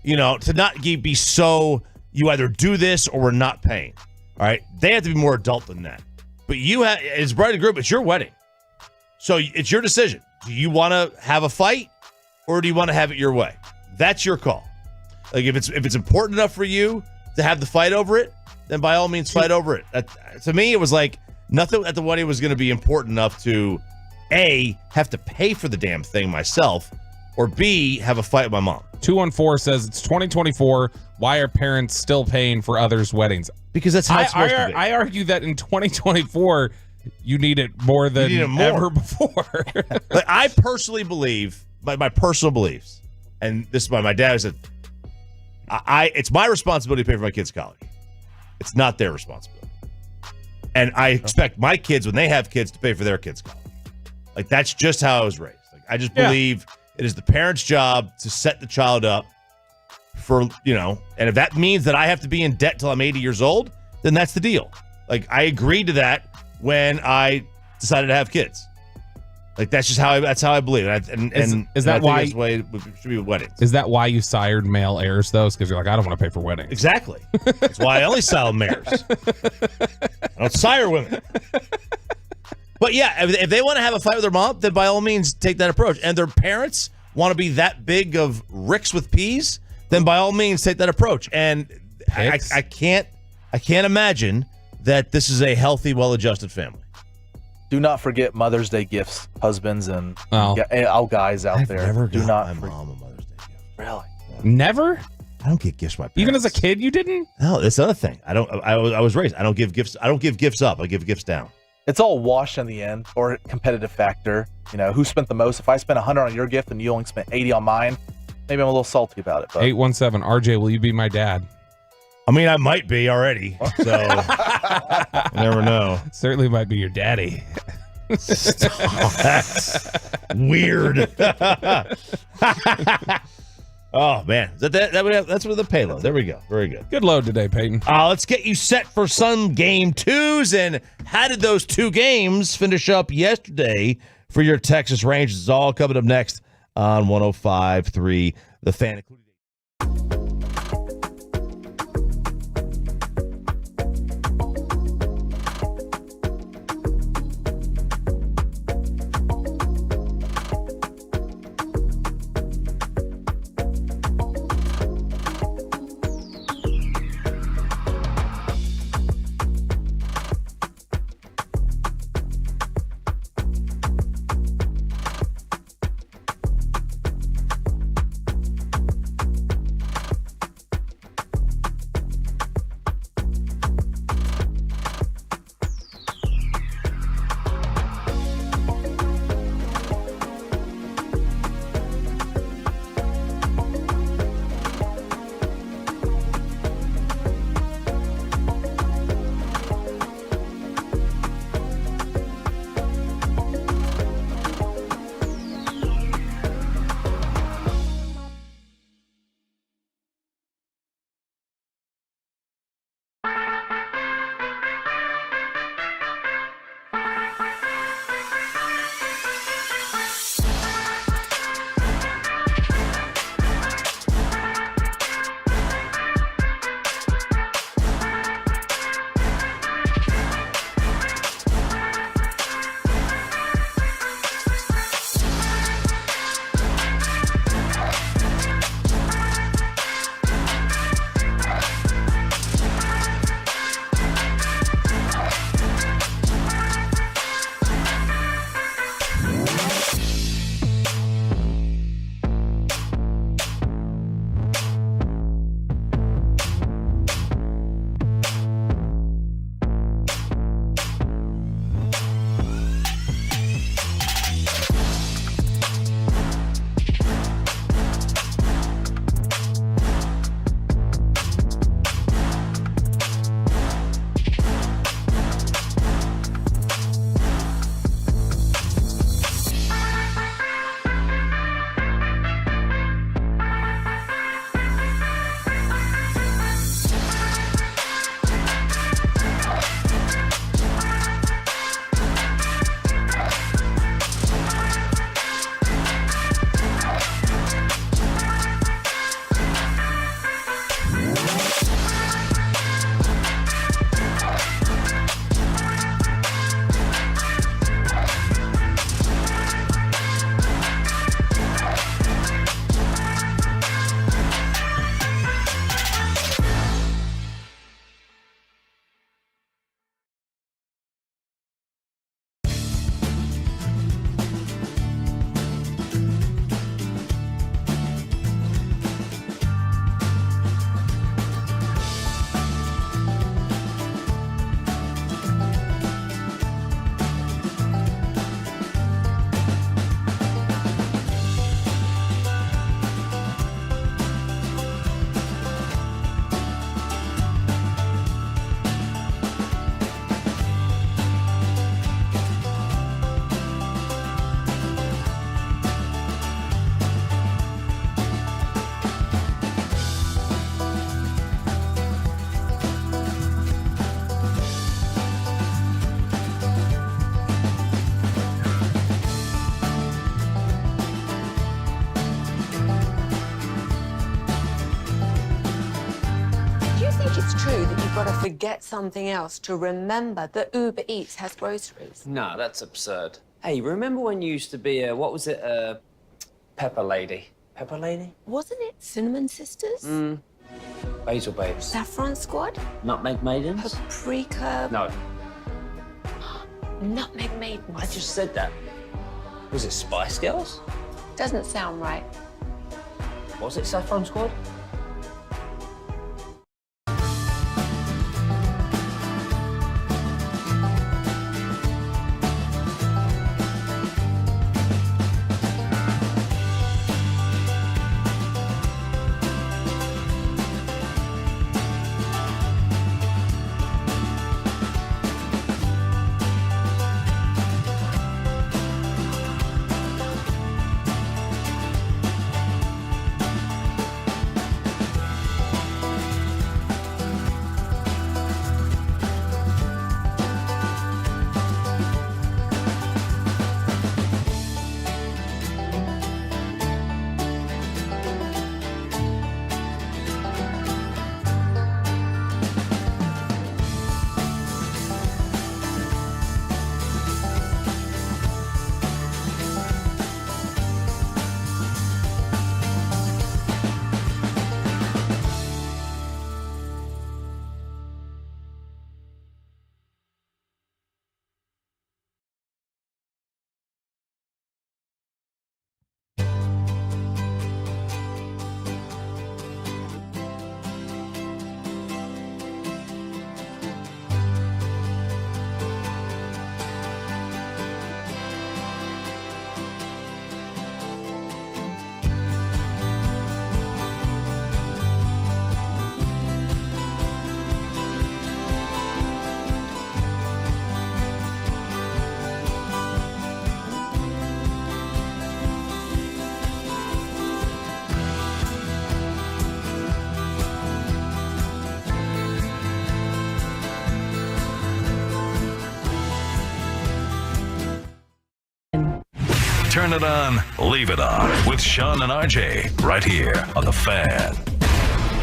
to not be so, you either do this or we're not paying. All right? They have to be more adult than that. But you have, as bride and groom, it's your wedding. So it's your decision. Do you want to have a fight or do you want to have it your way? That's your call. Like if it's important enough for you to have the fight over it, then by all means fight over it. To me, it was like nothing at the wedding was going to be important enough to A, have to pay for the damn thing myself, or B, have a fight with my mom. 214 says it's 2024. Why are parents still paying for others' weddings? Because that's how it's supposed to be. I argue that in 2024, you need it more than ever before. Like, I personally believe, by my personal beliefs, and this is by my dad said, it's my responsibility to pay for my kids' college. It's not their responsibility. And I expect my kids, when they have kids, to pay for their kids' college. Like, that's just how I was raised. Like, I just believe it is the parent's job to set the child up for, and if that means that I have to be in debt till I'm 80 years old, then that's the deal. Like, I agreed to that when I decided to have kids. Like, that's just how I believe. Is that why that's the way it should be with weddings? Is that why you sired male heirs, though? Because you're like, I don't want to pay for weddings. Exactly. That's why I only sire mares. I don't sire women. But yeah, if they want to have a fight with their mom, then by all means take that approach. And their parents want to be that big of ricks with peas, then by all means take that approach. And I can't imagine that this is a healthy, well-adjusted family. Do not forget Mother's Day gifts, husbands and all guys out there. Never Do got not my mom a Mother's Day gift. Really? Never? I don't get gifts from my parents. Even as a kid, you didn't? No, that's another thing. I was raised. I don't give gifts. I don't give gifts up. I give gifts down. It's all wash in the end, or competitive factor. Who spent the most? If I spent 100 on your gift and you only spent 80 on mine, maybe I'm a little salty about it. But 817, RJ, will you be my dad? I mean, I might be already, so you never know. Certainly might be your daddy. That's weird. Oh, man. That's with the payload. There we go. Very good. Good load today, Peyton. Let's get you set for some game twos. And how did those two games finish up yesterday for your Texas Rangers? It's all coming up next on 105.3 The Fan. forget something else to remember that Uber Eats has groceries. No, that's absurd. Hey, remember when you used to be a pepper lady? Pepper lady? Wasn't it Cinnamon Sisters? Basil babes. Saffron Squad? Nutmeg maidens? Paprika? No, Nutmeg Maidens. I just said that. Was it Spice Girls? Doesn't sound right. Was it Saffron Squad? Turn it on, leave it on with Sean and RJ right here on The Fan.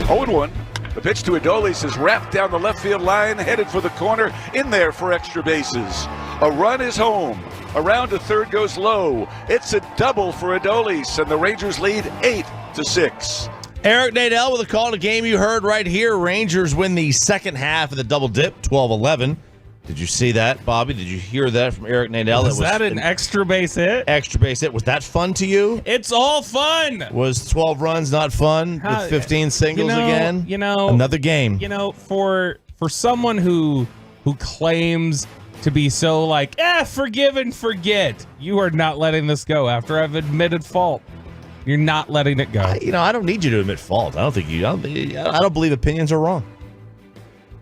0-1. The pitch to Adolis is wrapped down the left field line, headed for the corner, in there for extra bases. A run is home. Around to third goes Lowe. It's a double for Adolis, and the Rangers lead 8-6. Eric Nadel with a call to game you heard right here. Rangers win the second half of the double dip, 12-11. Did you see that, Bobby? Did you hear that from Eric Nadel? Was that an extra base hit? Extra base hit. Was that fun to you? It's all fun. Was 12 runs not fun with 15 singles again? Another game. For someone who claims to be so like, forgive and forget, you are not letting this go after I've admitted fault. You're not letting it go. I don't need you to admit fault. I don't believe opinions are wrong.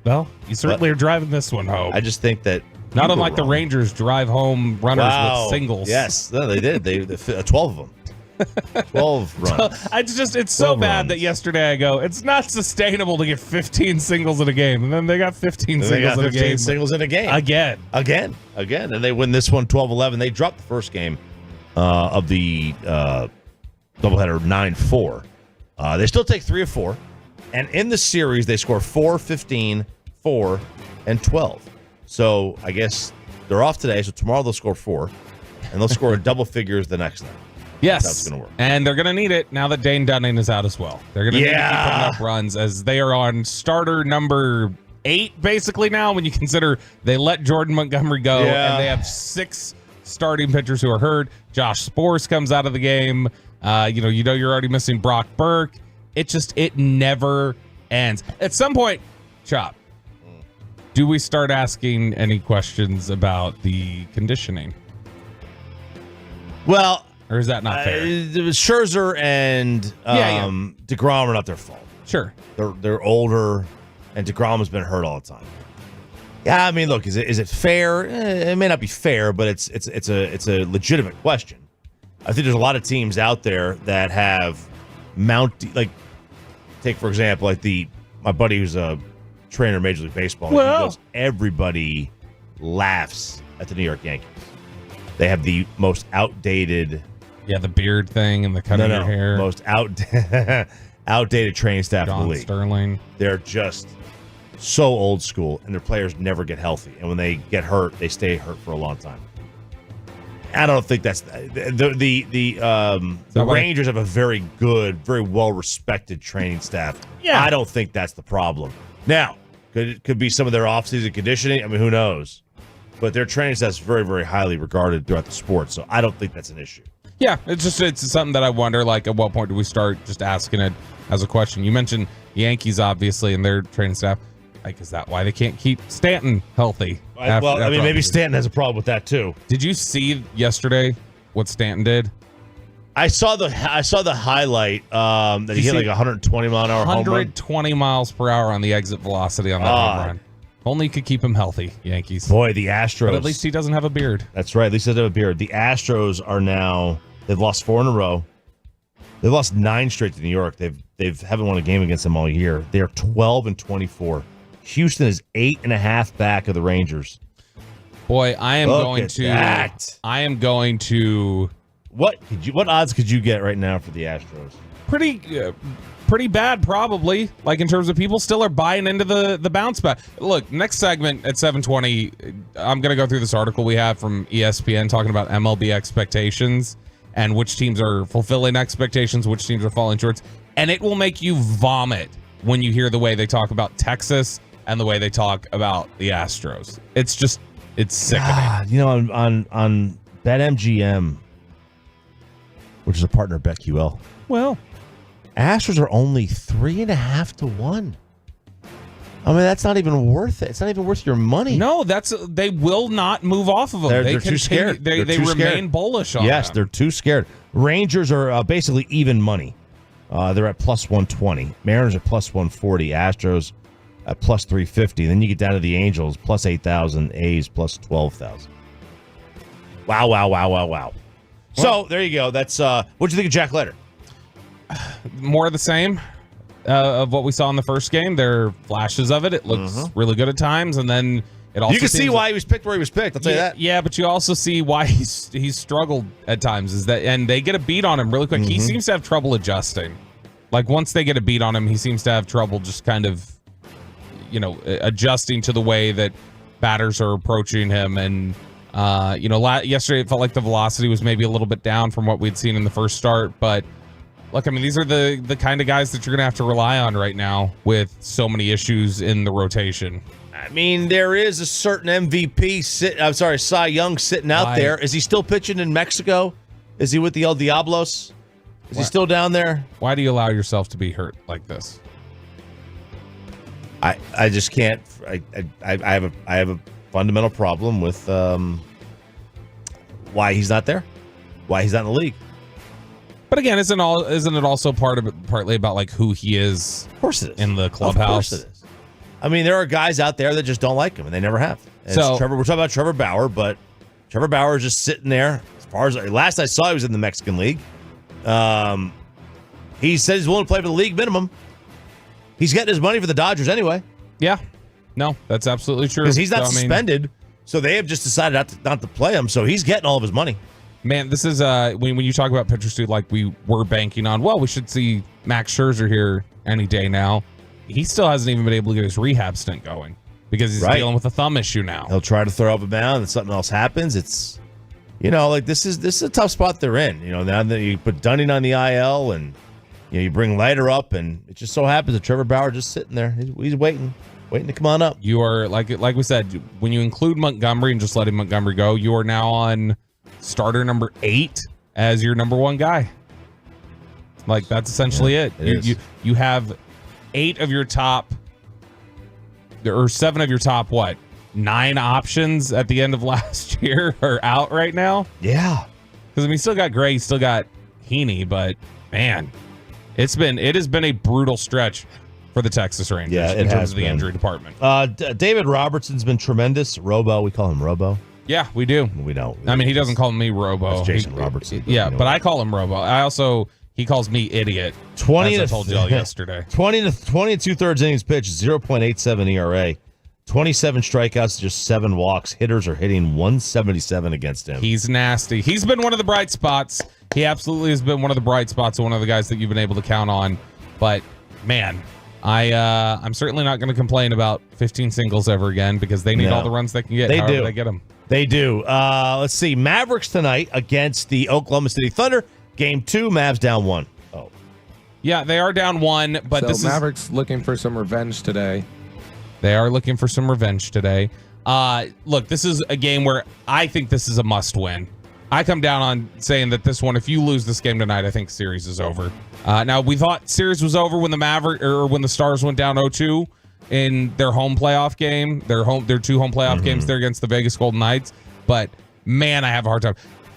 Well, you certainly are driving this one home. I just think that not unlike the Rangers drive home runners with singles. Yes, no, they did. They 12 of them. 12 runs. It's so bad that yesterday I go, it's not sustainable to get 15 singles in a game. And then they got 15 singles in a game. Singles in a game. Again. And they win this one 12-11. They dropped the first game of the doubleheader 9-4. They still take 3 of 4. And in the series, they score 4, 15, 4, and 12. So I guess they're off today. So tomorrow they'll score 4. And they'll score a double figures the next night. Yes. That's how it's going to work. And they're going to need it now that Dane Dunning is out as well. They're going to need to keep putting up runs as they are on starter number 8, basically now, when you consider they let Jordan Montgomery go. And they have 6 starting pitchers who are hurt. Josh Sporce comes out of the game. You're already missing Brock Burke. It never ends. At some point, Chop, do we start asking any questions about the conditioning? Well, or is that not fair? Scherzer and DeGrom are not their fault. Sure. They're older, and DeGrom has been hurt all the time. Yeah, I mean, look, is it fair? It may not be fair, but it's a legitimate question. I think there's a lot of teams out there that have take for example, my buddy who's a trainer in Major League Baseball. He goes, everybody laughs at the New York Yankees. They have the most outdated, the beard thing and the cutting your hair, most outdated training staff in the league. Sterling. They're just so old school, and their players never get healthy. And when they get hurt, they stay hurt for a long time. I don't think that's the Rangers have a very good, very well respected training staff. Yeah. I don't think that's the problem. Now, could be some of their offseason conditioning. I mean, who knows? But their training staff is very, very highly regarded throughout the sport, so I don't think that's an issue. Yeah, it's something that I wonder, like, at what point do we start just asking it as a question? You mentioned the Yankees, obviously, and their training staff. Like, is that why they can't keep Stanton healthy? Maybe Stanton has a problem with that too. Did you see yesterday what Stanton did? I saw the highlight that he hit like 120 mile an hour home run. 120 miles per hour on the exit velocity on that home run. Only could keep him healthy, Yankees. Boy, the Astros. But at least he doesn't have a beard. That's right. At least he doesn't have a beard. The Astros are now, they've lost 4 in a row. They've lost 9 straight to New York. They've haven't won a game against them all year. They are 12-24. Houston is 8.5 back of the Rangers. Boy, I am going to. What odds could you get right now for the Astros? Pretty bad, probably. Like, in terms of people still are buying into the bounce back. Look, next segment at 7:20, I'm going to go through this article we have from ESPN talking about MLB expectations and which teams are fulfilling expectations, which teams are falling short. And it will make you vomit when you hear the way they talk about Texas and the way they talk about the Astros. It's sickening. You know, on BetMGM, which is a partner of BetQL. Well, Astros are only 3.5 to 1. I mean, that's not even worth it. It's not even worth your money. No, they will not move off of them. They're too scared. They remain bullish on them. Yes, they're too scared. Rangers are basically even money. They're at plus 120. Mariners are plus 140. Astros at plus 350. Then you get down to the Angels, plus 8,000. A's plus 12,000. Wow. So there you go. That's what'd you think of Jack Leiter? More of the same of what we saw in the first game. There are flashes of it. It looks really good at times, and then it also you can see why he was picked where he was picked. I'll tell you that. Yeah, but you also see why he's struggled at times. And they get a beat on him really quick. He seems to have trouble adjusting. Like, once they get a beat on him, he seems to have trouble just kind of, adjusting to the way that batters are approaching him. And yesterday it felt like the velocity was maybe a little bit down from what we'd seen in the first start, but. Look, I mean, these are the kind of guys that you're going to have to rely on right now with so many issues in the rotation. I mean, there is a certain MVP, Cy Young sitting out there. Is he still pitching in Mexico? Is he with the El Diablos? Is he still down there? Why do you allow yourself to be hurt like this? I just can't. I have a fundamental problem with why he's not there, why he's not in the league. But again, isn't it also partly about like who he is? Of course it is. In the clubhouse. Of course it is. I mean, there are guys out there that just don't like him, and they never have. And we're talking about Trevor Bauer, but Trevor Bauer is just sitting there. As far as last I saw, he was in the Mexican League. He said he's willing to play for the league minimum. He's getting his money for the Dodgers anyway. Yeah. No, that's absolutely true. Because he's not suspended, so they have just decided not to play him, so he's getting all of his money. Man, this is when you talk about pitchers too, like we were banking on. Well, we should see Max Scherzer here any day now. He still hasn't even been able to get his rehab stint going because he's dealing with a thumb issue now. He'll try to throw up a mound, and something else happens. It's this is a tough spot they're in. Now that you put Dunning on the IL, and you bring Leiter up, and it just so happens that Trevor Bauer just sitting there. He's waiting to come on up. You are like we said, when you include Montgomery and just letting Montgomery go, you are now on starter number 8 as your number 1 guy. Like, that's essentially it. You have 8 of your top, or 7 of your top 9 options at the end of last year are out right now. Yeah, because you still got Gray, still got Heaney, but man, it has been a brutal stretch for the Texas Rangers in terms of the injury department. David Robertson's been tremendous. Robo, we call him Robo. Yeah, we do. We don't. I mean, he doesn't call me Robo. That's Jason Robertson. But I call him Robo. He calls me idiot. 20 as I told y'all yesterday. 20 and 2/3 innings pitched, 0.87 ERA, 27 strikeouts, just 7 walks. Hitters are hitting 177 against him. He's nasty. He's been one of the bright spots. He absolutely has been one of the bright spots, one of the guys that you've been able to count on. But man, I'm certainly not going to complain about 15 singles ever again because they need all the runs they can get. They however do. They get them. They do. Let's see. Mavericks tonight against the Oklahoma City Thunder. Game 2, Mavs down 1. Oh. Yeah, they are down 1, but so this Mavericks looking for some revenge today. They are looking for some revenge today. Look, this is a game where I think this is a must-win. I come down on saying that this one, if you lose this game tonight, I think series is over. Now, we thought series was over when the Stars went down 0-2 in their home playoff game, their 2 home playoff games there against the Vegas Golden Knights. But man, I have a hard time.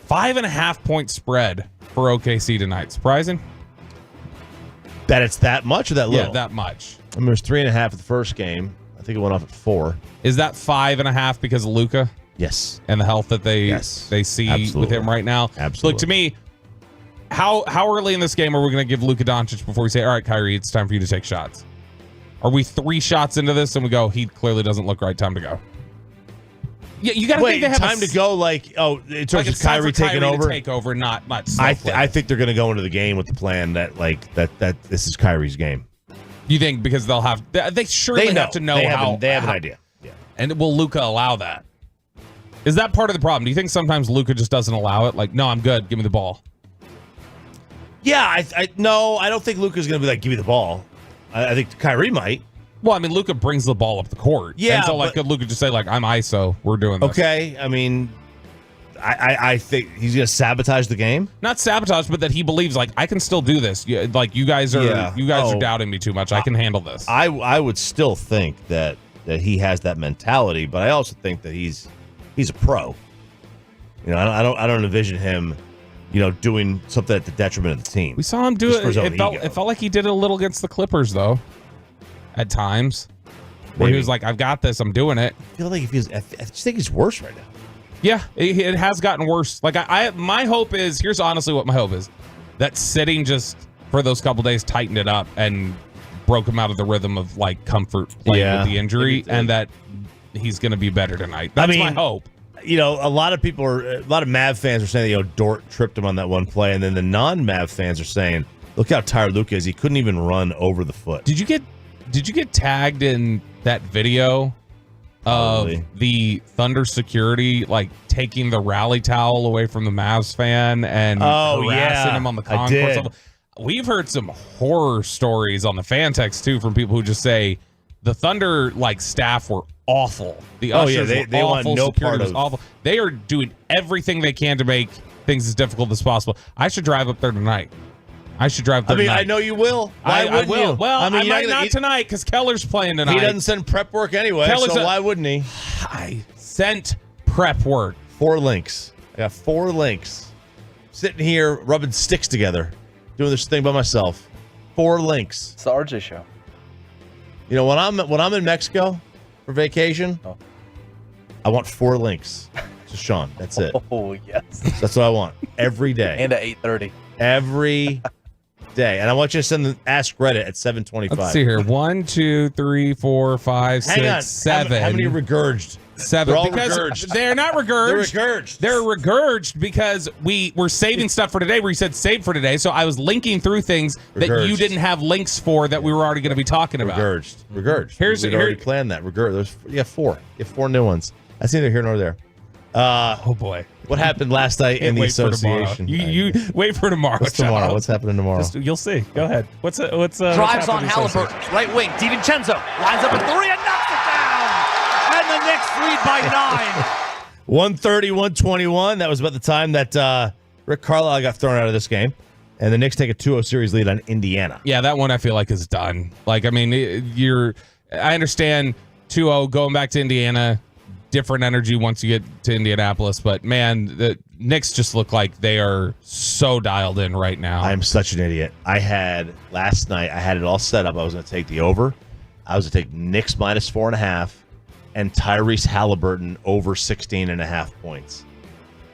5.5 point spread for OKC tonight. Surprising? That it's that much or that little? Yeah, that much. I mean, it was 3.5 at the first game. I think it went off at 4. Is that 5.5 because of Luka? Yes. And the health that they see with him right now? Absolutely. Look, to me, how early in this game are we going to give Luka Doncic before we say, all right, Kyrie, it's time for you to take shots? Are we 3 shots into this and we go, he clearly doesn't look right, time to go? Yeah, you got to think they have time to go. Like, in terms of Kyrie taking over, to take over, not I think they're going to go into the game with the plan that that this is Kyrie's game. You think because they surely have to know they have an idea. Yeah. And will Luka allow that? Is that part of the problem? Do you think sometimes Luka just doesn't allow it? Like, no, I'm good. Give me the ball. Yeah, no, I don't think Luka's going to be like, give me the ball. I think Kyrie might. Well, I mean, Luka brings the ball up the court. Yeah. And so, could Luka just say, I'm ISO. We're doing this. Okay. I mean, I think he's going to sabotage the game. Not sabotage, but that he believes, I can still do this. You guys are doubting me too much. I can handle this. I would still think that he has that mentality, but I also think that he's a pro. I don't envision him, doing something at the detriment of the team. We saw him do it. It felt like he did it a little against the Clippers, though. At times, where he was like, "I've got this. I'm doing it." I feel like I just think he's worse right now. Yeah, it has gotten worse. My hope is, here's honestly what my hope is, that sitting just for those couple days tightened it up and broke him out of the rhythm of comfort playing with the injury, and that he's going to be better tonight. That's my hope. A lot of Mav fans are saying that Dort tripped him on that one play, and then the non-Mav fans are saying, "Look how tired Luka is. He couldn't even run over the foot." Did you get tagged in that video of the Thunder security taking the rally towel away from the Mavs fan and harassing him on the concourse? We've heard some horror stories on the fan text too from people who just say the Thunder staff were awful. The ushers were awful. Want no security part was awful. They are doing everything they can to make things as difficult as possible. I should drive up there tonight. Tonight. I know you will. Why wouldn't will. you? Well, I might not tonight because Keller's playing tonight. He doesn't send prep work anyway, so why wouldn't he? I sent prep work. 4 links. I got 4 links. Sitting here rubbing sticks together, doing this thing by myself. 4 links. It's the RJ show. When I'm in Mexico for vacation, I want 4 links. To Sean, that's it. Oh yes. That's what I want every day. And at 8:30. Every day. And I want you to send the Ask Reddit at 7:25. Let's see here. 1, 2, 3, 4, 5, 6, 7. How many regurged? 7. They're all because regurged. they're not regurged. They're regurged. They're regurged because we were saving stuff for today where you said save for today. So I was linking through things that you didn't have links for that we were already going to be talking about. Regurged. We'd already planned that. Regurged. You have 4. You have 4 new ones. That's neither here nor there. Oh boy. What happened last night in the association? You wait for tomorrow. What's tomorrow? What's happening tomorrow? You'll see. Go ahead. What's drives on Halliburton, right wing. DiVincenzo lines up a 3 and knocks it down. And the Knicks lead by 9. 130-121. That was about the time that Rick Carlisle got thrown out of this game, and the Knicks take a 2-0 series lead on Indiana. Yeah, that one I feel like is done. I understand 2-0 going back to Indiana. Different energy once you get to Indianapolis, but man, the Knicks just look like they are so dialed in right now. I'm such an idiot. Last night, I had it all set up. I was going to take the over. I was going to take Knicks -4.5 and Tyrese Halliburton over 16.5 points.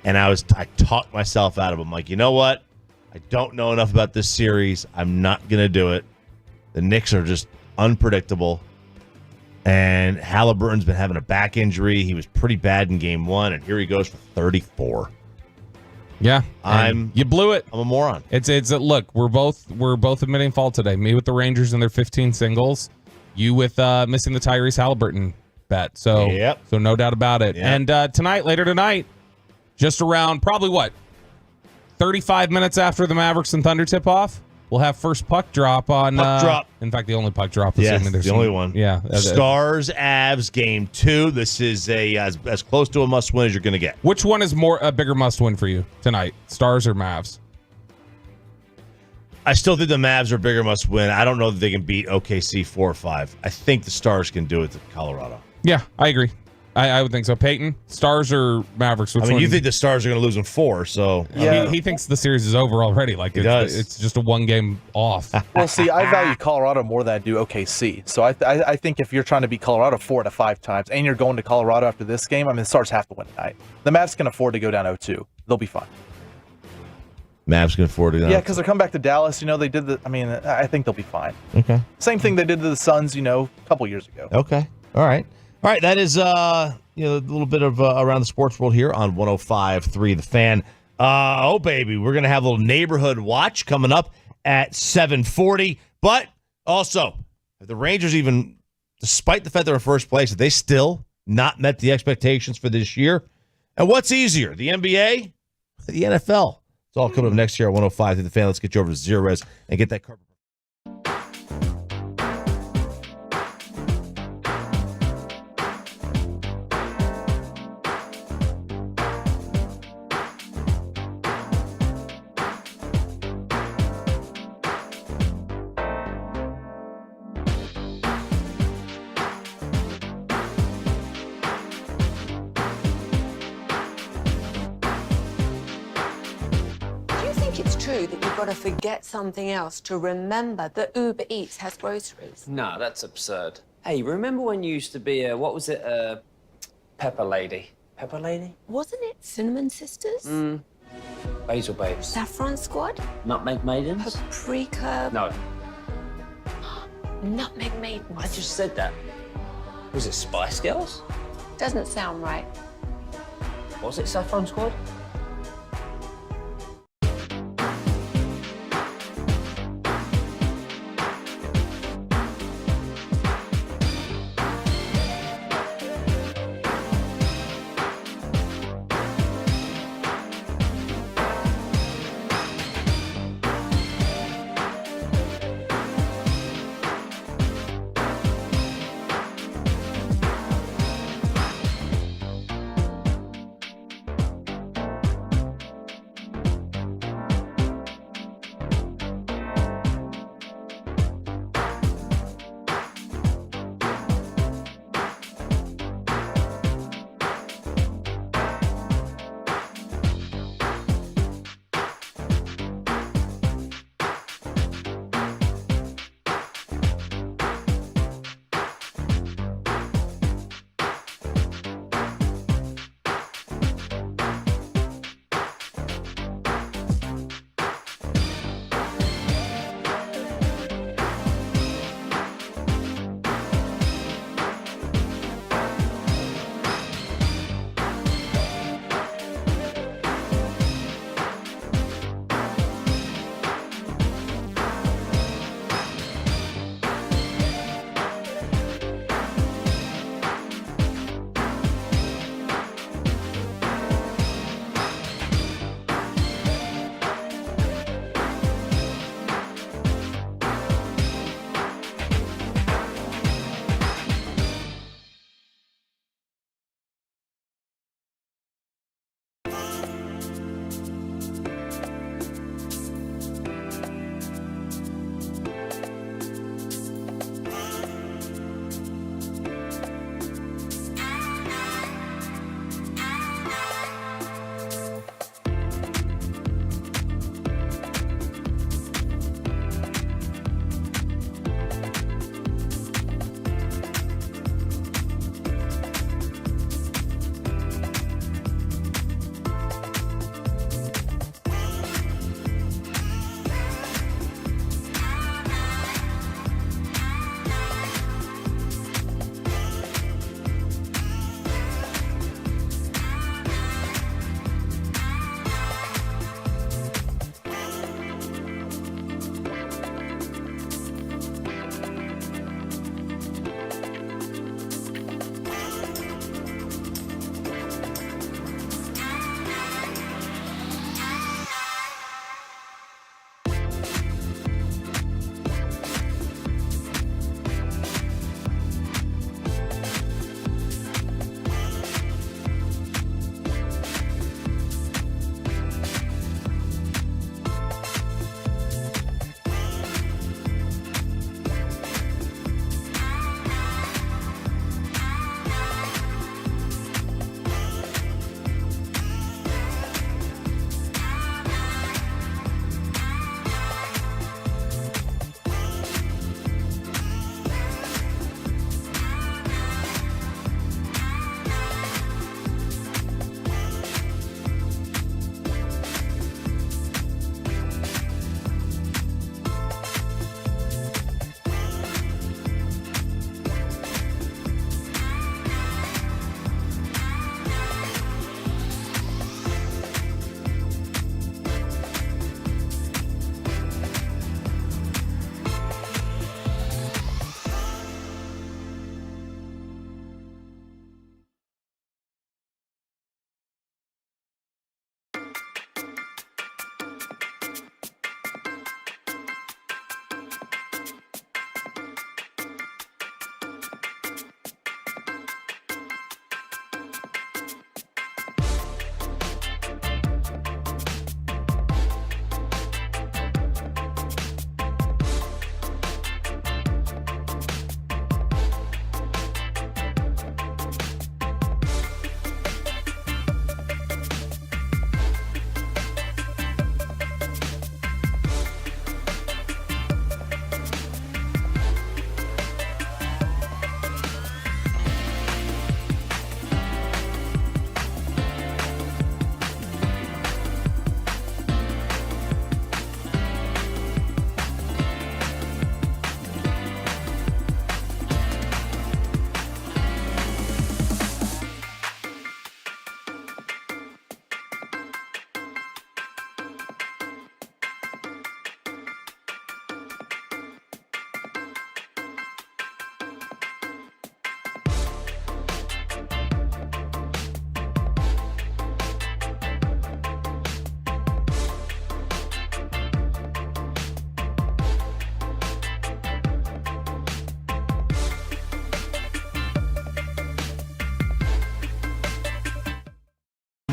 And I talked myself out of them. Like, you know what? I don't know enough about this series. I'm not going to do it. The Knicks are just unpredictable. And Halliburton's been having a back injury. He was pretty bad in game 1, and here he goes for 34. Yeah, you blew it. I'm a moron. It's look, we're both admitting fault today. Me with the Rangers and their 15 singles, you with missing the Tyrese Halliburton bet. So so no doubt about it. Yep. And later tonight, just around probably 35 minutes after the Mavericks and Thunder tip off, we'll have first puck drop on. Drop. In fact, the only puck drop. Yes, assuming there's the only one. Yeah. Stars, Avs, game 2. This is as close to a must-win as you're going to get. Which one is a bigger must-win for you tonight? Stars or Mavs? I still think the Mavs are a bigger must-win. I don't know that they can beat OKC 4 or 5. I think the Stars can do it to Colorado. Yeah, I agree. I would think so. Peyton, Stars or Mavericks? Which one? You think the Stars are going to lose in 4, so... Yeah. He thinks the series is over already. Like it's just a one game off. Well, see, I value Colorado more than I do OKC. So I think if you're trying to beat Colorado 4 out of 5 times and you're going to Colorado after this game, the Stars have to win tonight. The Mavs can afford to go down 0-2. They'll be fine. Mavs can afford to go down. Yeah, because they're coming back to Dallas. They did I think they'll be fine. Okay. Same thing they did to the Suns, a couple years ago. Okay. All right. That is a little bit of around the sports world here on 105.3 The Fan. Baby, we're gonna have a little neighborhood watch coming up at 7:40. But also, the Rangers, even despite the fact they're in first place, have they still not met the expectations for this year? And what's easier, the NBA, the NFL? It's all coming up next year at 105 through The Fan. Let's get you over to Zero Res and get that covered. That you've got to forget something else to remember that Uber Eats has groceries. No, that's absurd. Hey, remember when you used to be Pepper Lady? Pepper Lady? Wasn't it Cinnamon Sisters? Basil Babes. Saffron Squad? Nutmeg Maidens? Paprika? No. Nutmeg Maidens. I just said that. Was it Spice Girls? Doesn't sound right. Was it Saffron Squad?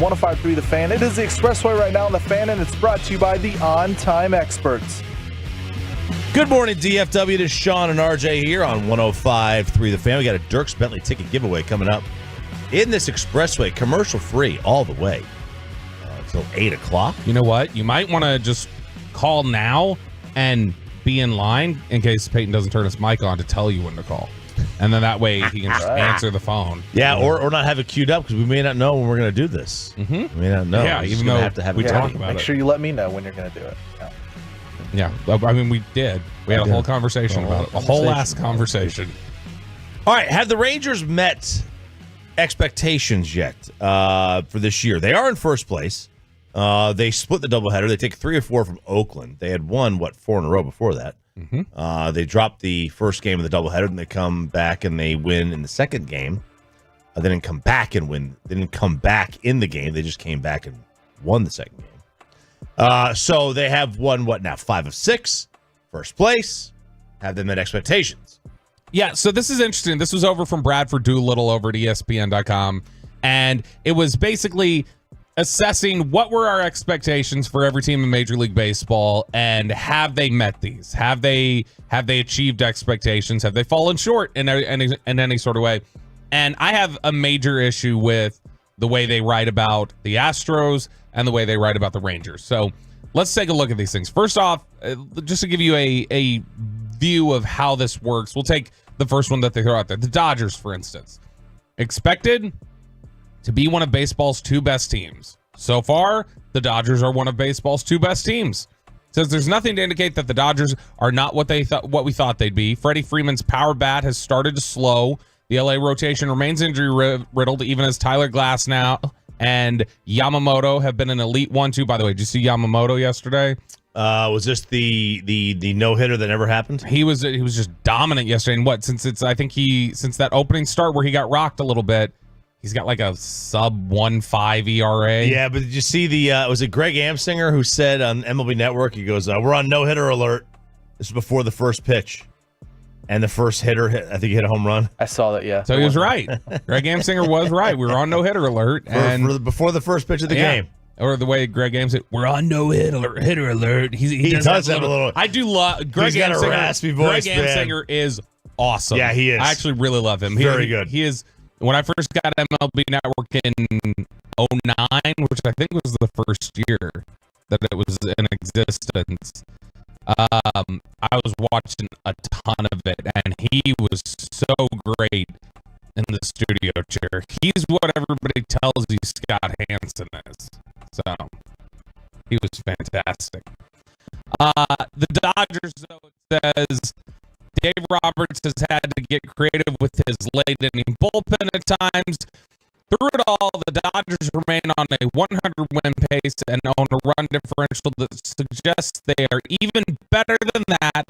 105.3 The Fan. It is the Expressway right now on The Fan, and it's brought to you by the On Time Experts. Good morning, DFW. It is Sean and RJ here on 105.3 The Fan. We got a Dirks Bentley ticket giveaway coming up in this Expressway, commercial-free all the way until 8 o'clock. You know what? You might want to just call now and be in line in case Peyton doesn't turn his mic on to tell you when to call. And then that way he can just answer the phone. Yeah, or not have it queued up because we may not know when we're going to do this. Mm-hmm. We may not know. Yeah, even though have to have we it talk ready. about it. Make sure you let me know when you're going to do it. Yeah, I mean, we did. We had a whole conversation about it. A whole ass conversation. All right, have the Rangers met expectations yet for this year? They are in first place. They split the doubleheader. They take 3 or 4 from Oakland. They had won, 4 in a row before that. Mm-hmm. They dropped the first game of the doubleheader, and they come back and they win in the second game. They didn't come back and win. They didn't come back in the game. They just came back and won the second game. So they have won, 5 of 6, first place. Have they met expectations? Yeah, so this is interesting. This was over from Bradford Doolittle over at ESPN.com, and it was basically assessing what were our expectations for every team in Major League Baseball, and have they met these? Have they achieved expectations? Have they fallen short in any sort of way? And I have a major issue with the way they write about the Astros and the way they write about the Rangers. So let's take a look at these things. First off, just to give you a view of how this works, we'll take the first one that they throw out there. The Dodgers, for instance, expected to be one of baseball's 2 best teams. So far, the Dodgers are one of baseball's 2 best teams. Says there's nothing to indicate that the Dodgers are not what we thought they'd be. Freddie Freeman's power bat has started to slow. The LA rotation remains injury riddled, even as Tyler Glasnow and Yamamoto have been an elite 1-2. By the way, did you see Yamamoto yesterday? Was this the no-hitter that never happened? He was just dominant yesterday. And since that opening start where he got rocked a little bit, he's got like a sub 1.5 ERA. Yeah, but did you see was it Greg Amsinger who said on MLB Network, he goes, we're on no-hitter alert. This is before the first pitch. And the first hitter, I think he hit a home run. I saw that, yeah. So he was right. Greg Amsinger was right. We were on no-hitter alert. Before the first pitch of the game. Or the way Greg Ames said, we're on no-hitter alert. He does have a little. I do love Greg Amsinger. He's got a raspy voice, Greg Amsinger is awesome. Yeah, he is. I actually really love him. Very good. He is. When I first got MLB Network in 2009, which I think was the first year that it was in existence, I was watching a ton of it, and he was so great in the studio chair. He's what everybody tells you Scott Hansen is. So he was fantastic. The Dodgers, though, it says Dave Roberts has had to get creative with his late inning bullpen at times. Through it all, the Dodgers remain on a 100-win pace and own a run differential that suggests they are even better than that.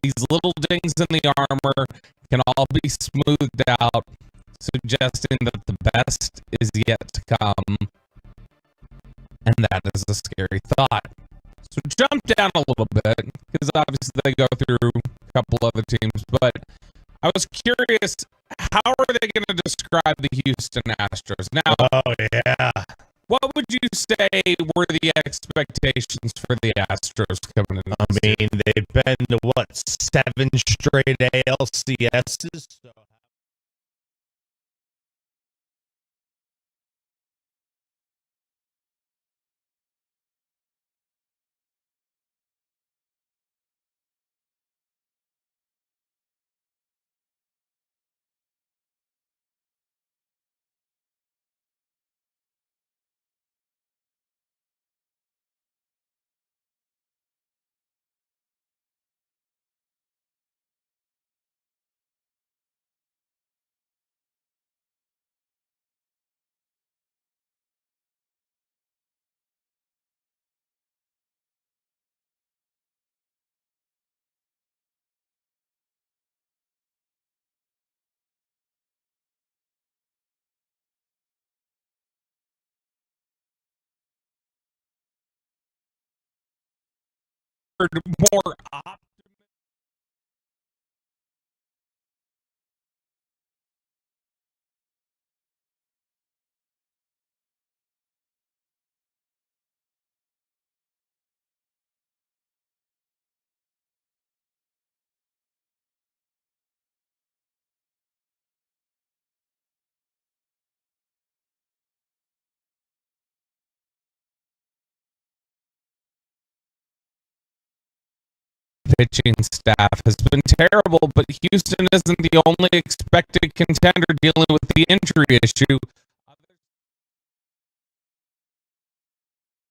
These little dings in the armor can all be smoothed out, suggesting that the best is yet to come. And that is a scary thought. So jump down a little bit, because obviously they go through a couple other teams, but I was curious, how are they going to describe the Houston Astros? Now, what would you say were the expectations for the Astros coming in? I mean, they've been to 7 straight ALCSs? So more pitching staff has been terrible, but Houston isn't the only expected contender dealing with the injury issue.